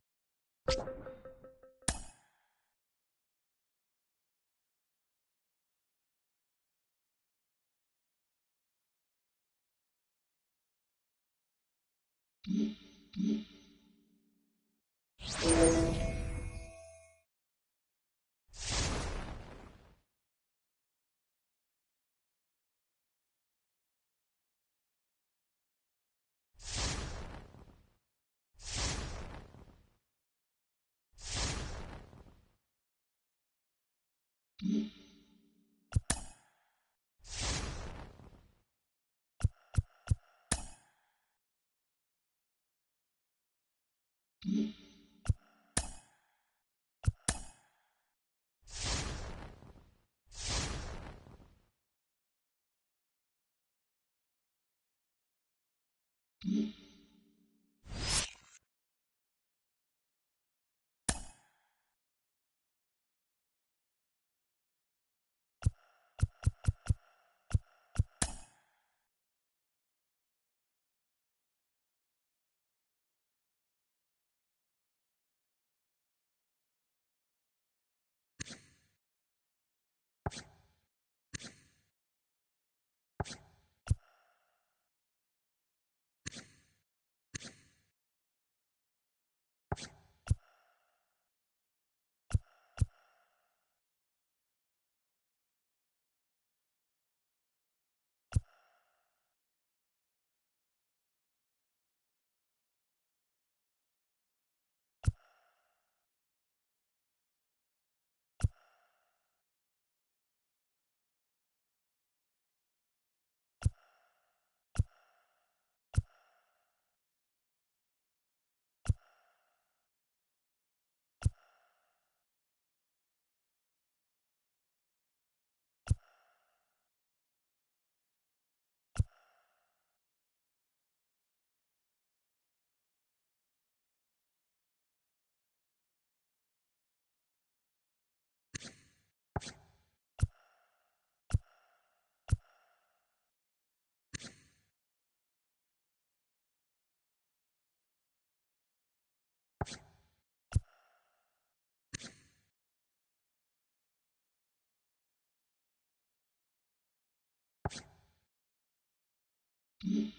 You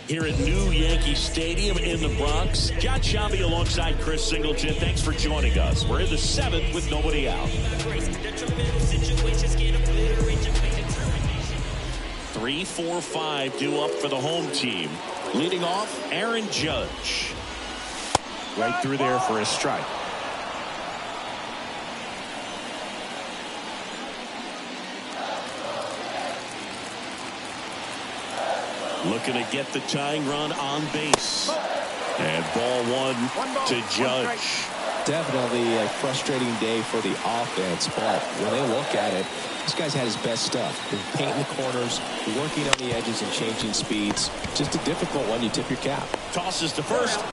Here at New Yankee Stadium in the Bronx, John Sciambi alongside Chris Singleton. Thanks for joining us. We're in the 7th with nobody out. 3-4-5 due up for the home team. Leading off, Aaron Judge. Right through there for a strike. Looking to get the tying run on base. And ball one to Judge. Definitely a frustrating day for the offense, but when they look at it, this guy's had his best stuff. Been painting the corners, working on the edges and changing speeds. Just a difficult one. You tip your cap. Tosses to first.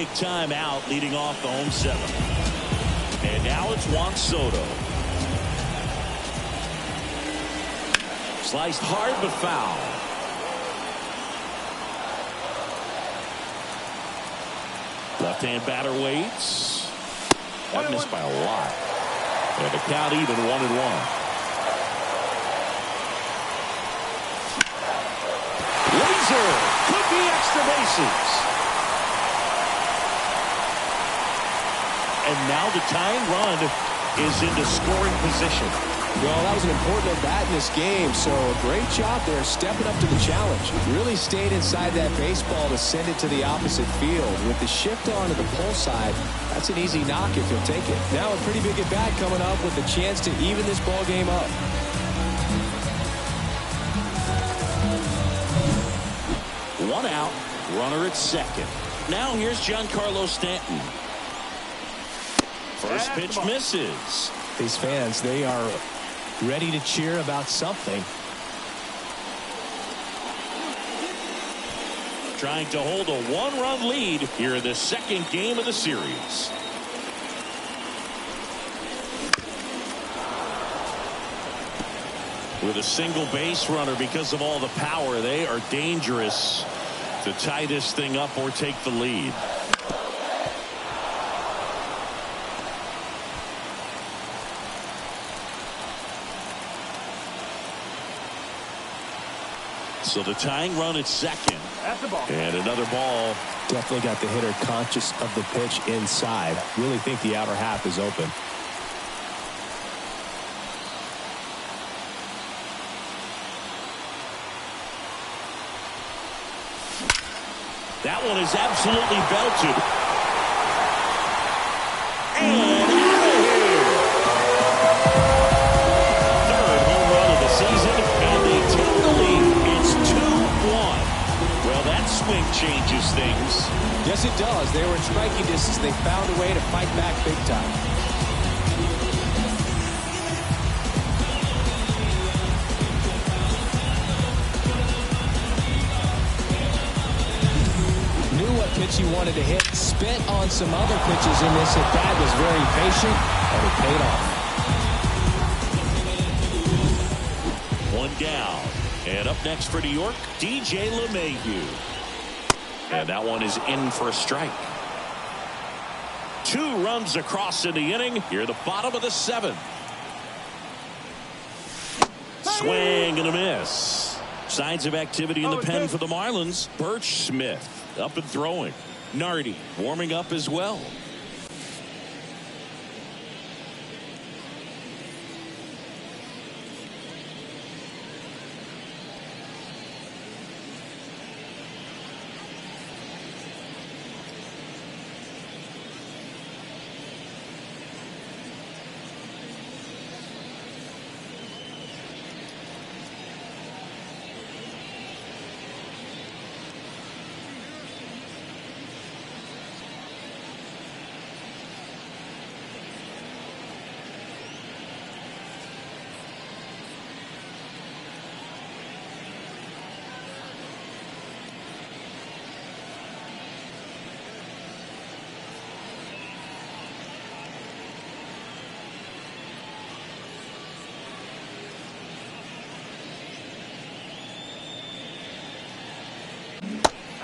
big time out leading off the home seventh. And now it's Juan Soto. Sliced hard but foul. Left-hand batter waits. That missed by a lot. And the count even 1-1. Laser could be extra bases. And now the tying run is into scoring position. Well, that was an important at-bat in this game, so a great job there stepping up to the challenge. Really stayed inside that baseball to send it to the opposite field. With the shift on to the pull side, that's an easy knock if you'll take it. Now a pretty big at-bat coming up with a chance to even this ball game up. One out, runner at second. Now here's Giancarlo Stanton. First pitch misses. These fans, they are ready to cheer about something. Trying to hold a one-run lead here in the second game of the series. With a single base runner, because of all the power, they are dangerous to tie this thing up or take the lead. So the tying run at second. That's the ball. And another ball. Definitely got the hitter conscious of the pitch inside. Really think the outer half is open. That one is absolutely belted. And out of here. Third home run of the season, and they take the lead. It's 2-1. Well, that swing changes things. Yes, it does. They were in striking distance. They found a way to fight back big time. Knew what pitch he wanted to hit. Spent on some other pitches in this at bat. Was very patient, and it paid off. One down. And up next for New York, DJ LeMahieu. And that one is in for a strike. 2 runs across in the inning. Here at the bottom of the 7th. Swing and a miss. Signs of activity in the pen for the Marlins. Birch Smith up and throwing. Nardi warming up as well.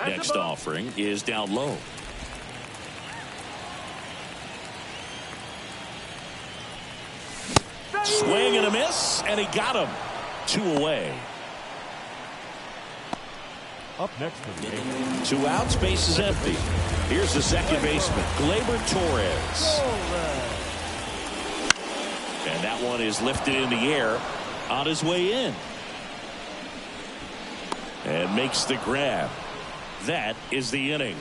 Next offering is down low. Swing and a miss, and he got him. 2 away. Up next for the game. 2 outs, base is empty. Here's the second baseman, Gleyber Torres. And that one is lifted in the air on his way in. And makes the grab. That is the inning.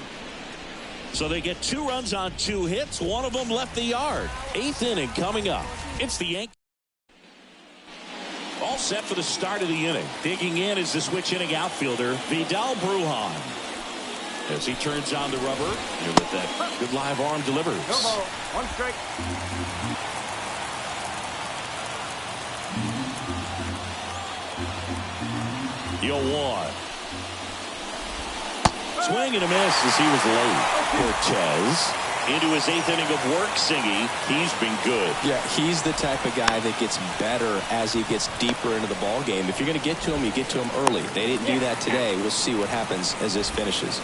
So they get 2 runs on 2 hits. One of them left the yard. 8th inning coming up. It's the Yankees. All set for the start of the inning. Digging in is the switch inning outfielder, Vidal Brujan. As he turns on the rubber, and with that good live arm delivers. No ball. 1 strike. Yo, 1. Swing and a miss as he was late. Cortez into his 8th inning of work, Singy. He's been good. Yeah, he's the type of guy that gets better as he gets deeper into the ball game. If you're going to get to him, you get to him early. They didn't do that today. We'll see what happens as this finishes.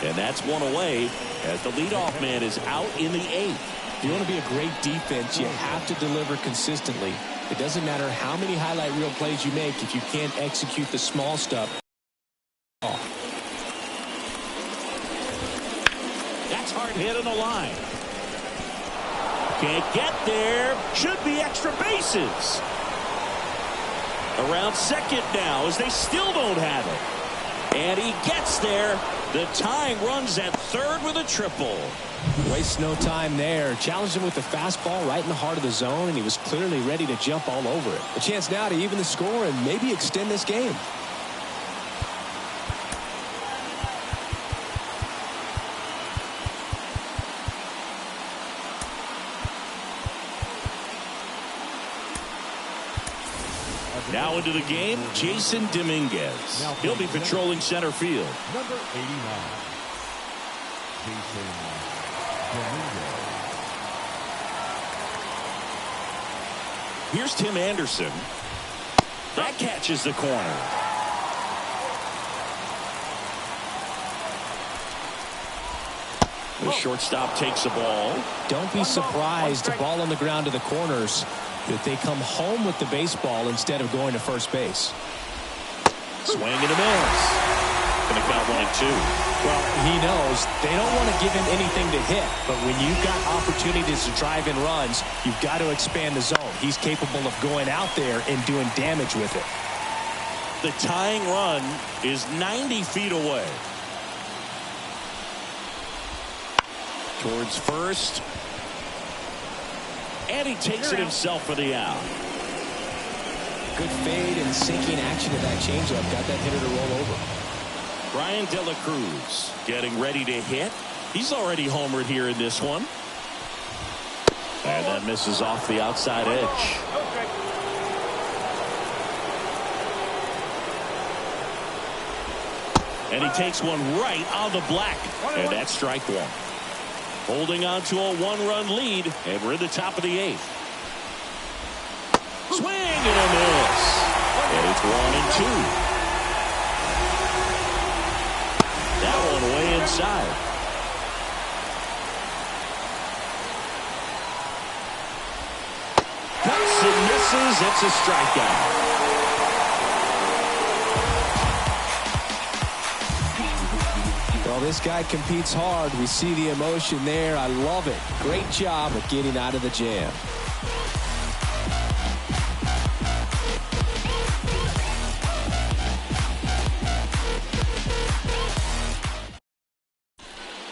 And that's one away as the leadoff man is out in the 8th. If you want to be a great defense, you have to deliver consistently. It doesn't matter how many highlight reel plays you make if you can't execute the small stuff. That's hard hit on the line. Can't get there. Should be extra bases. Around second now as they still don't have it. And he gets there. The tying runs at third with a triple. Wastes no time there. Challenged him with the fastball right in the heart of the zone, and he was clearly ready to jump all over it. A chance now to even the score and maybe extend this game. Now into the game, Jason Dominguez. He'll be patrolling center field. Number 89, Jason Dominguez. Here's Tim Anderson. That catches the corner. The shortstop takes the ball. Don't be surprised, the ball on the ground to the corners, that they come home with the baseball instead of going to first base. Swing and a miss. Going to count 1-2. Well, he knows they don't want to give him anything to hit, but when you've got opportunities to drive in runs, you've got to expand the zone. He's capable of going out there and doing damage with it. The tying run is 90 feet away. Towards first. And he takes it himself for the out. Good fade and sinking action of that changeup. Got that hitter to roll over. Brian De La Cruz getting ready to hit. He's already homered here in this one. And that misses off the outside edge. And he takes one right on the black. And that's strike one. Holding on to a 1-run lead, and we're in the top of the 8th. Swing and a miss. And it's 1-2. That one way inside. Cuts and misses. It's a strikeout. Well, this guy competes hard. We see the emotion there. I love it. Great job of getting out of the jam.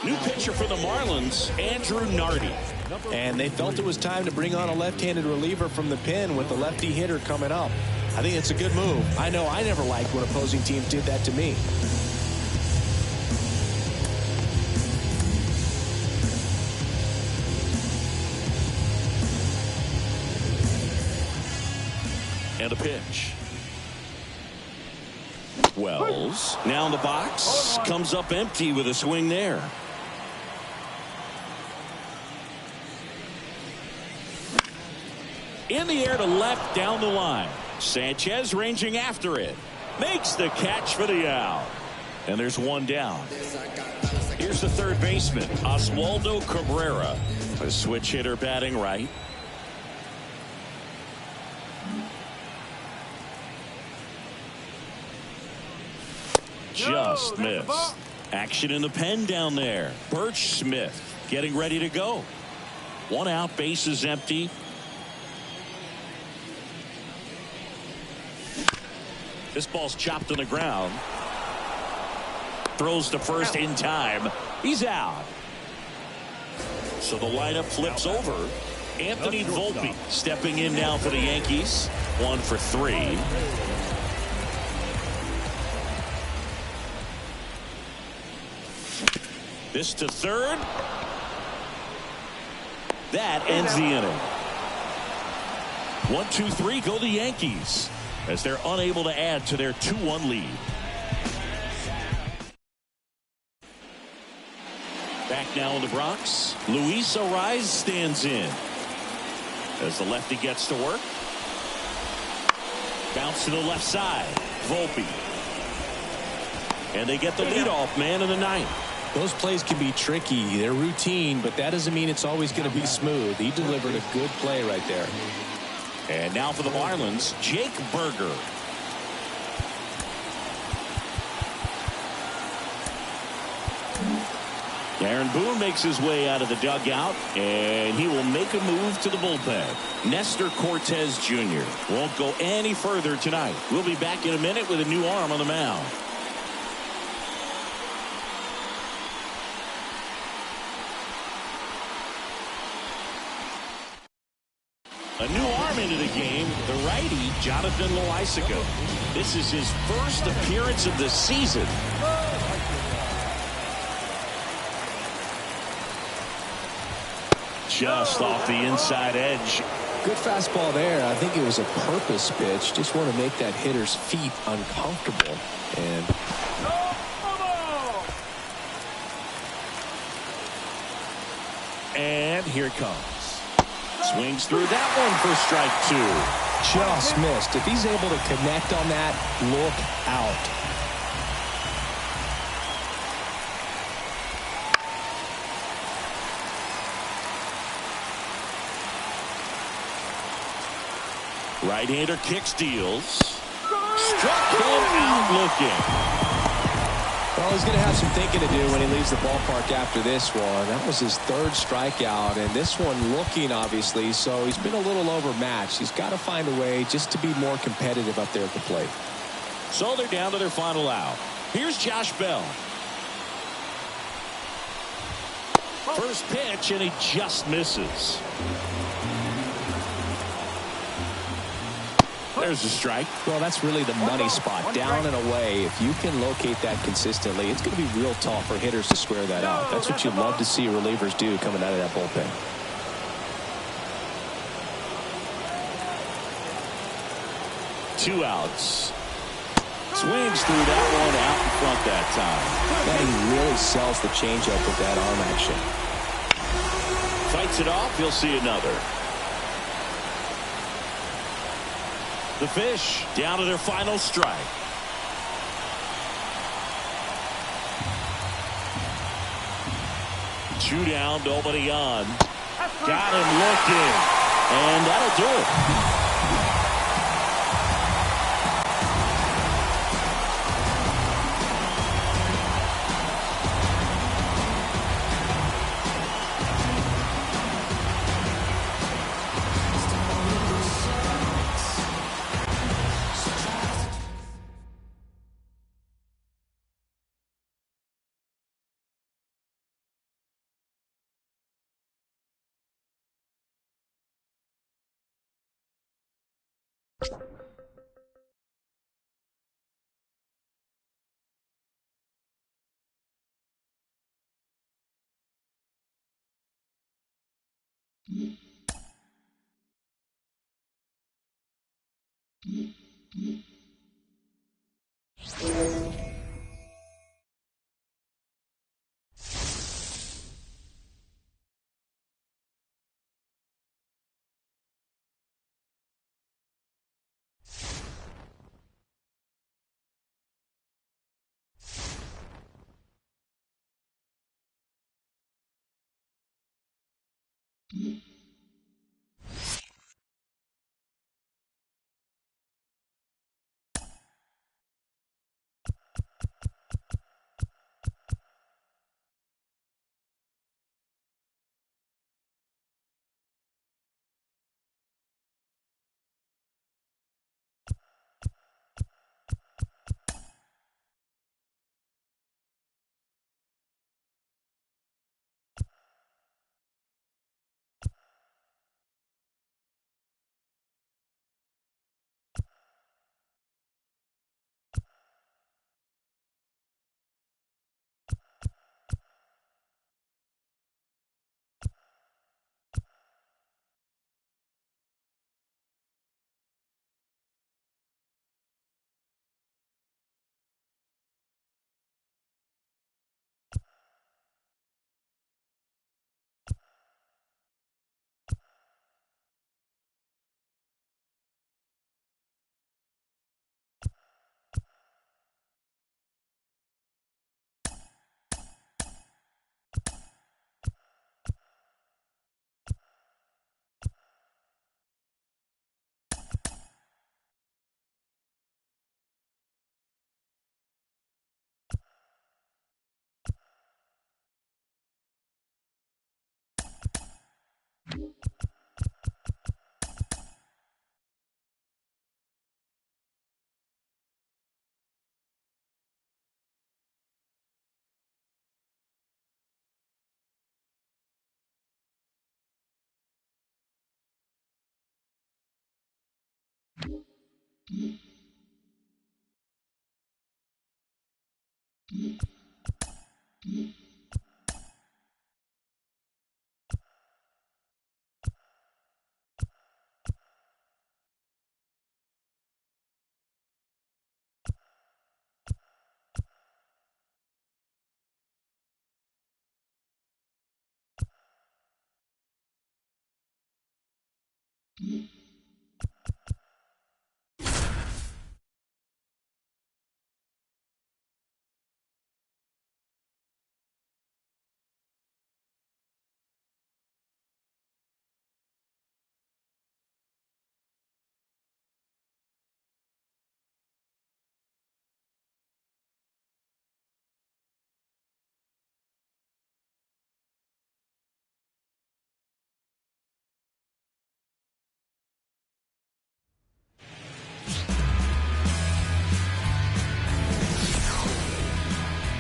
New pitcher for the Marlins, Andrew Nardi. And they felt it was time to bring on a left-handed reliever from the pen with the lefty hitter coming up. I think it's a good move. I know I never liked when opposing teams did that to me. And a pitch. Wells now in the box, comes up empty with a swing there. In the air to left down the line. Sanchez ranging after it. Makes the catch for the out. And there's one down. Here's the third baseman, Oswaldo Cabrera. A switch hitter batting right. Just missed. Action in the pen down there. Birch Smith getting ready to go. One out, bases empty. This ball's chopped on the ground. Throws to first in time. He's out. So the lineup flips over. Anthony Volpe stepping in now for the Yankees. 1 for 3. This to third. That ends the inning. 1-2-3 go the Yankees as they're unable to add to their 2-1 lead. Back now in the Bronx, Luis Ariz stands in as the lefty gets to work. Bounce to the left side. Volpe. And they get the leadoff man in the ninth. Those plays can be tricky. They're routine, but that doesn't mean it's always going to be smooth. He delivered a good play right there. And now for the Marlins, Jake Berger. Aaron Boone makes his way out of the dugout, and he will make a move to the bullpen. Nestor Cortez Jr. won't go any further tonight. We'll be back in a minute with a new arm on the mound. A new arm into the game, the righty, Jonathan Loaisiga. This is his first appearance of the season. Just off the inside edge. Good fastball there. I think it was a purpose pitch. Just want to make that hitter's feet uncomfortable. And here it comes. Swings through that one for strike two. Just missed. If he's able to connect on that, look out. Right-hander kick steals. Struck him out looking. Well, he's going to have some thinking to do when he leaves the ballpark after this one. That was his third strikeout, and this one looking, obviously, so he's been a little overmatched. He's got to find a way just to be more competitive up there at the plate. So they're down to their final out. Here's Josh Bell. First pitch, and he just misses. There's a strike. Well, that's really the money spot, down and away. If you can locate that consistently, it's going to be real tough for hitters to square that out. That's what you love to see relievers do coming out of that bullpen. 2 outs. Swings through that one out in front that time. That he really sells the changeup with that arm action. Fights it off. He'll see another. The Fish down to their final strike. Two down, nobody on. Got him looking. And that'll do it.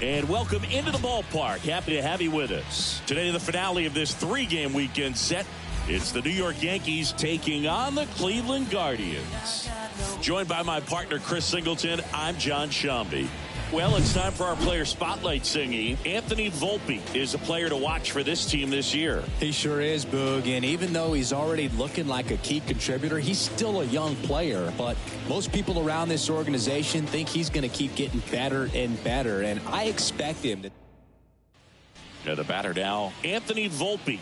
And welcome into the ballpark. Happy to have you with us. Today, the finale of this 3-game weekend set. It's the New York Yankees taking on the Cleveland Guardians. Joined by my partner, Chris Singleton, I'm John Shambi. Well, it's time for our player spotlight singing. Anthony Volpe is a player to watch for this team this year. He sure is, Boog, and even though he's already looking like a key contributor, he's still a young player. But most people around this organization think he's going to keep getting better and better, and I expect him to. Now the batter now, Anthony Volpe.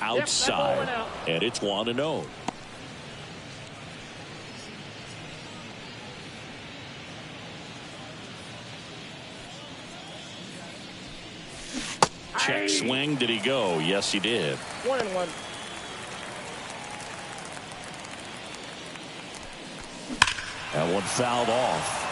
Outside, and it's 1-0. Check swing. Did he go? Yes, he did. 1-1. That one fouled off.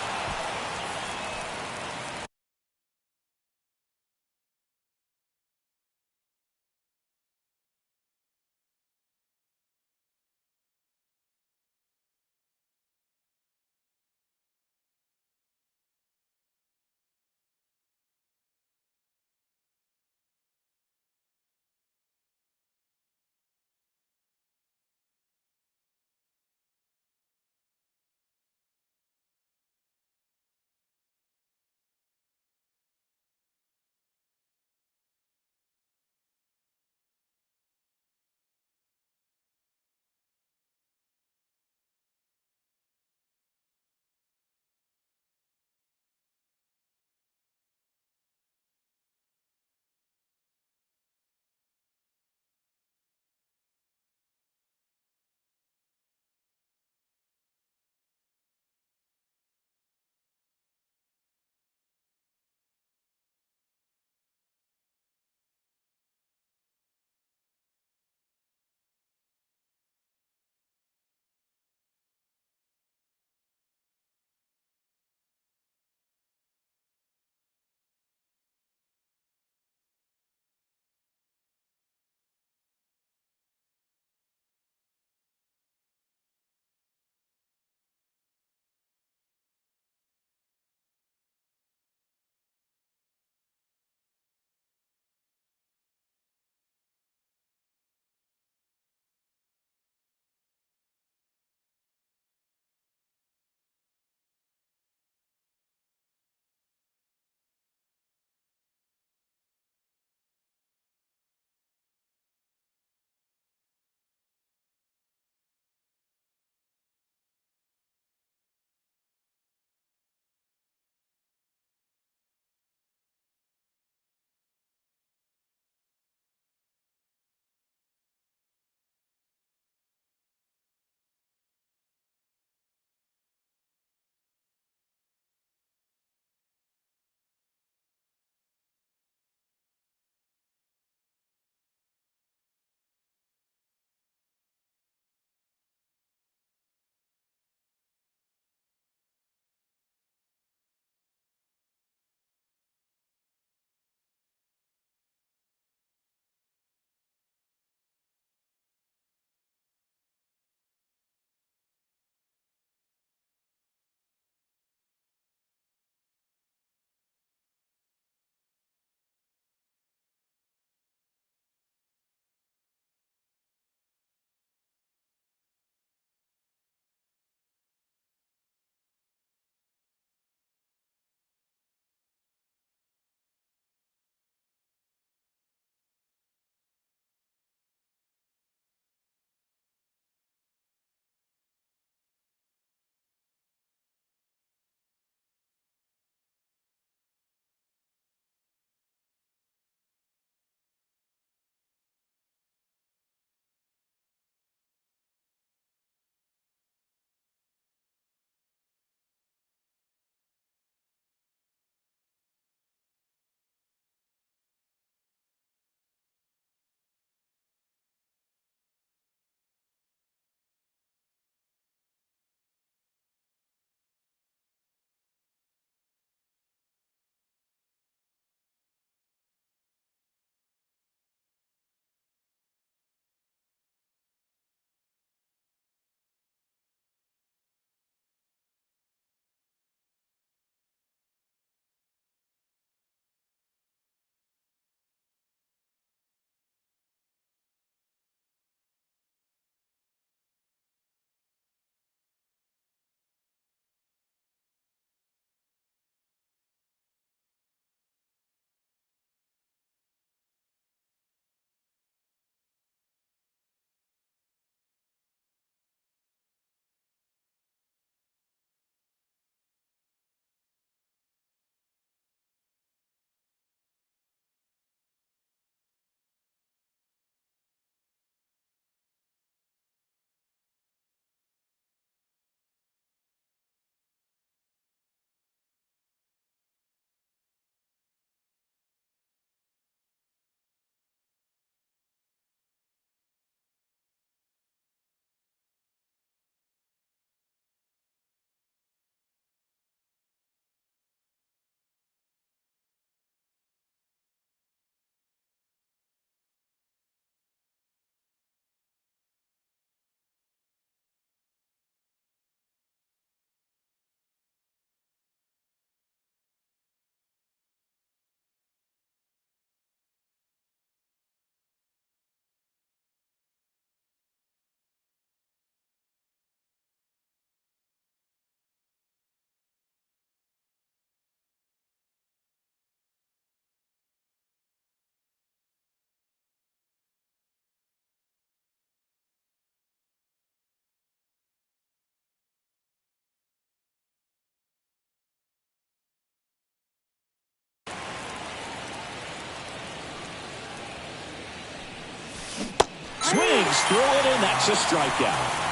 Swings through it, and that's a strikeout.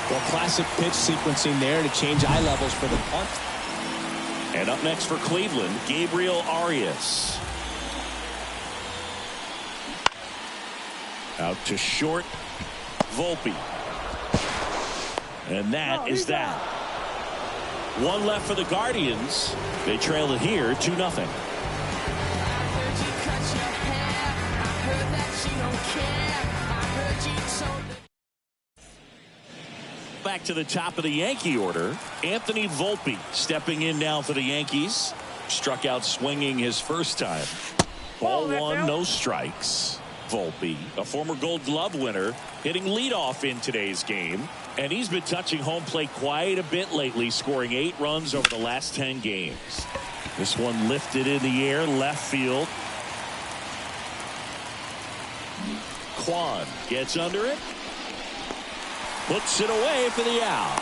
Well, classic pitch sequencing there to change eye levels for the punt. And up next for Cleveland, Gabriel Arias. Out to short, Volpe. And that is that. One left for the Guardians. They trail it here 2-0. Back to the top of the Yankee order. Anthony Volpe stepping in now for the Yankees. Struck out swinging his first time. Ball one, no strikes. Volpe, a former Gold Glove winner, hitting leadoff in today's game. And he's been touching home plate quite a bit lately, scoring 8 runs over the last 10 games. This one lifted in the air, left field. Kwan gets under it. Puts it away for the out.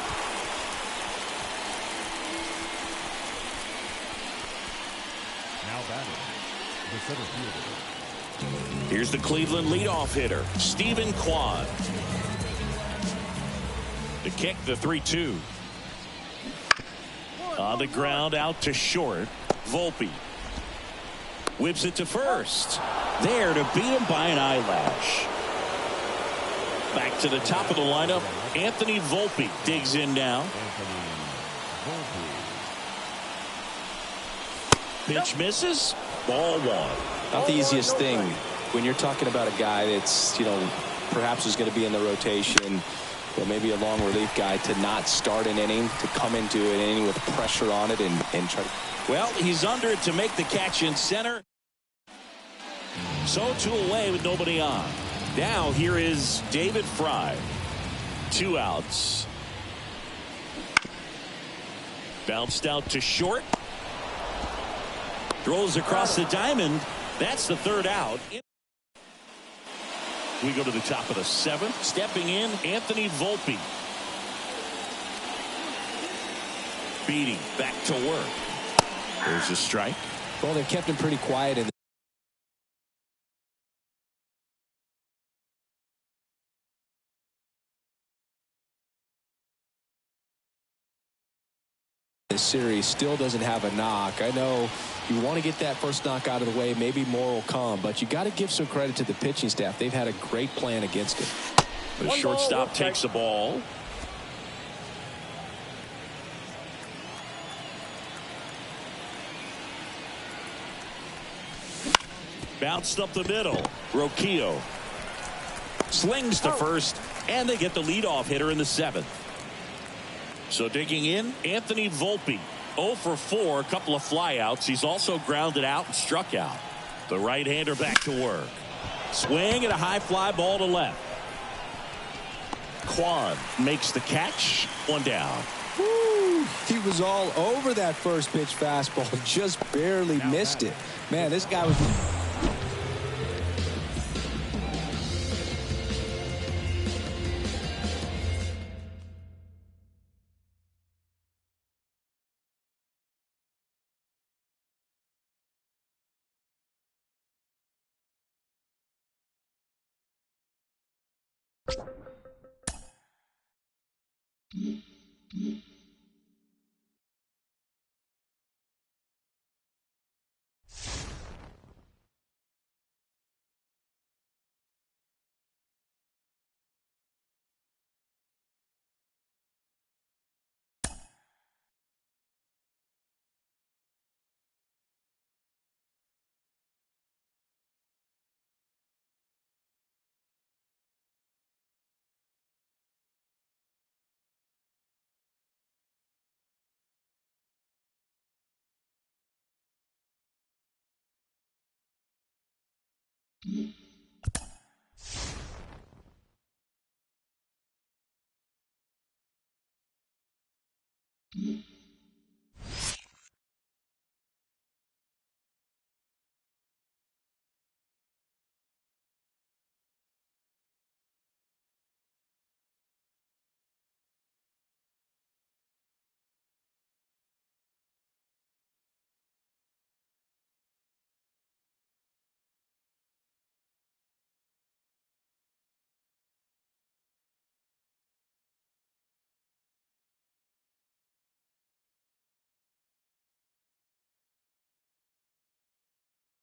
Now batting, the center fielder. Here's the Cleveland leadoff hitter, Stephen Kwan. The kick, the 3-2. On the ground, out to short. Volpe whips it to first. There to beat him by an eyelash. Back to the top of the lineup. Anthony Volpe digs in now. Pitch misses. Ball one. Not the easiest thing when you're talking about a guy that's, perhaps is going to be in the rotation, but maybe a long relief guy, to not start an inning, to come into an inning with pressure on it and try to. Well, he's under it to make the catch in center. So 2 away with nobody on. Now here is David Fry. 2 outs. Bounced out to short. Throws across the diamond. That's the 3rd out. We go to the top of the 7th. Stepping in, Anthony Volpe. Beating back to work. There's a strike. Well, they've kept him pretty quiet in this series. Still doesn't have a knock. I know you want to get that first knock out of the way. Maybe more will come, but you got to give some credit to the pitching staff. They've had a great plan against it. The shortstop takes the ball. Bounced up the middle. Roquillo slings to first, and they get the leadoff hitter in the 7th. So digging in, Anthony Volpe. 0 for 4, a couple of flyouts. He's also grounded out and struck out. The right-hander back to work. Swing and a high fly ball to left. Kwan makes the catch. 1 down. Woo, he was all over that first pitch fastball. Just barely missed it. Man, this guy was. Mm-hmm.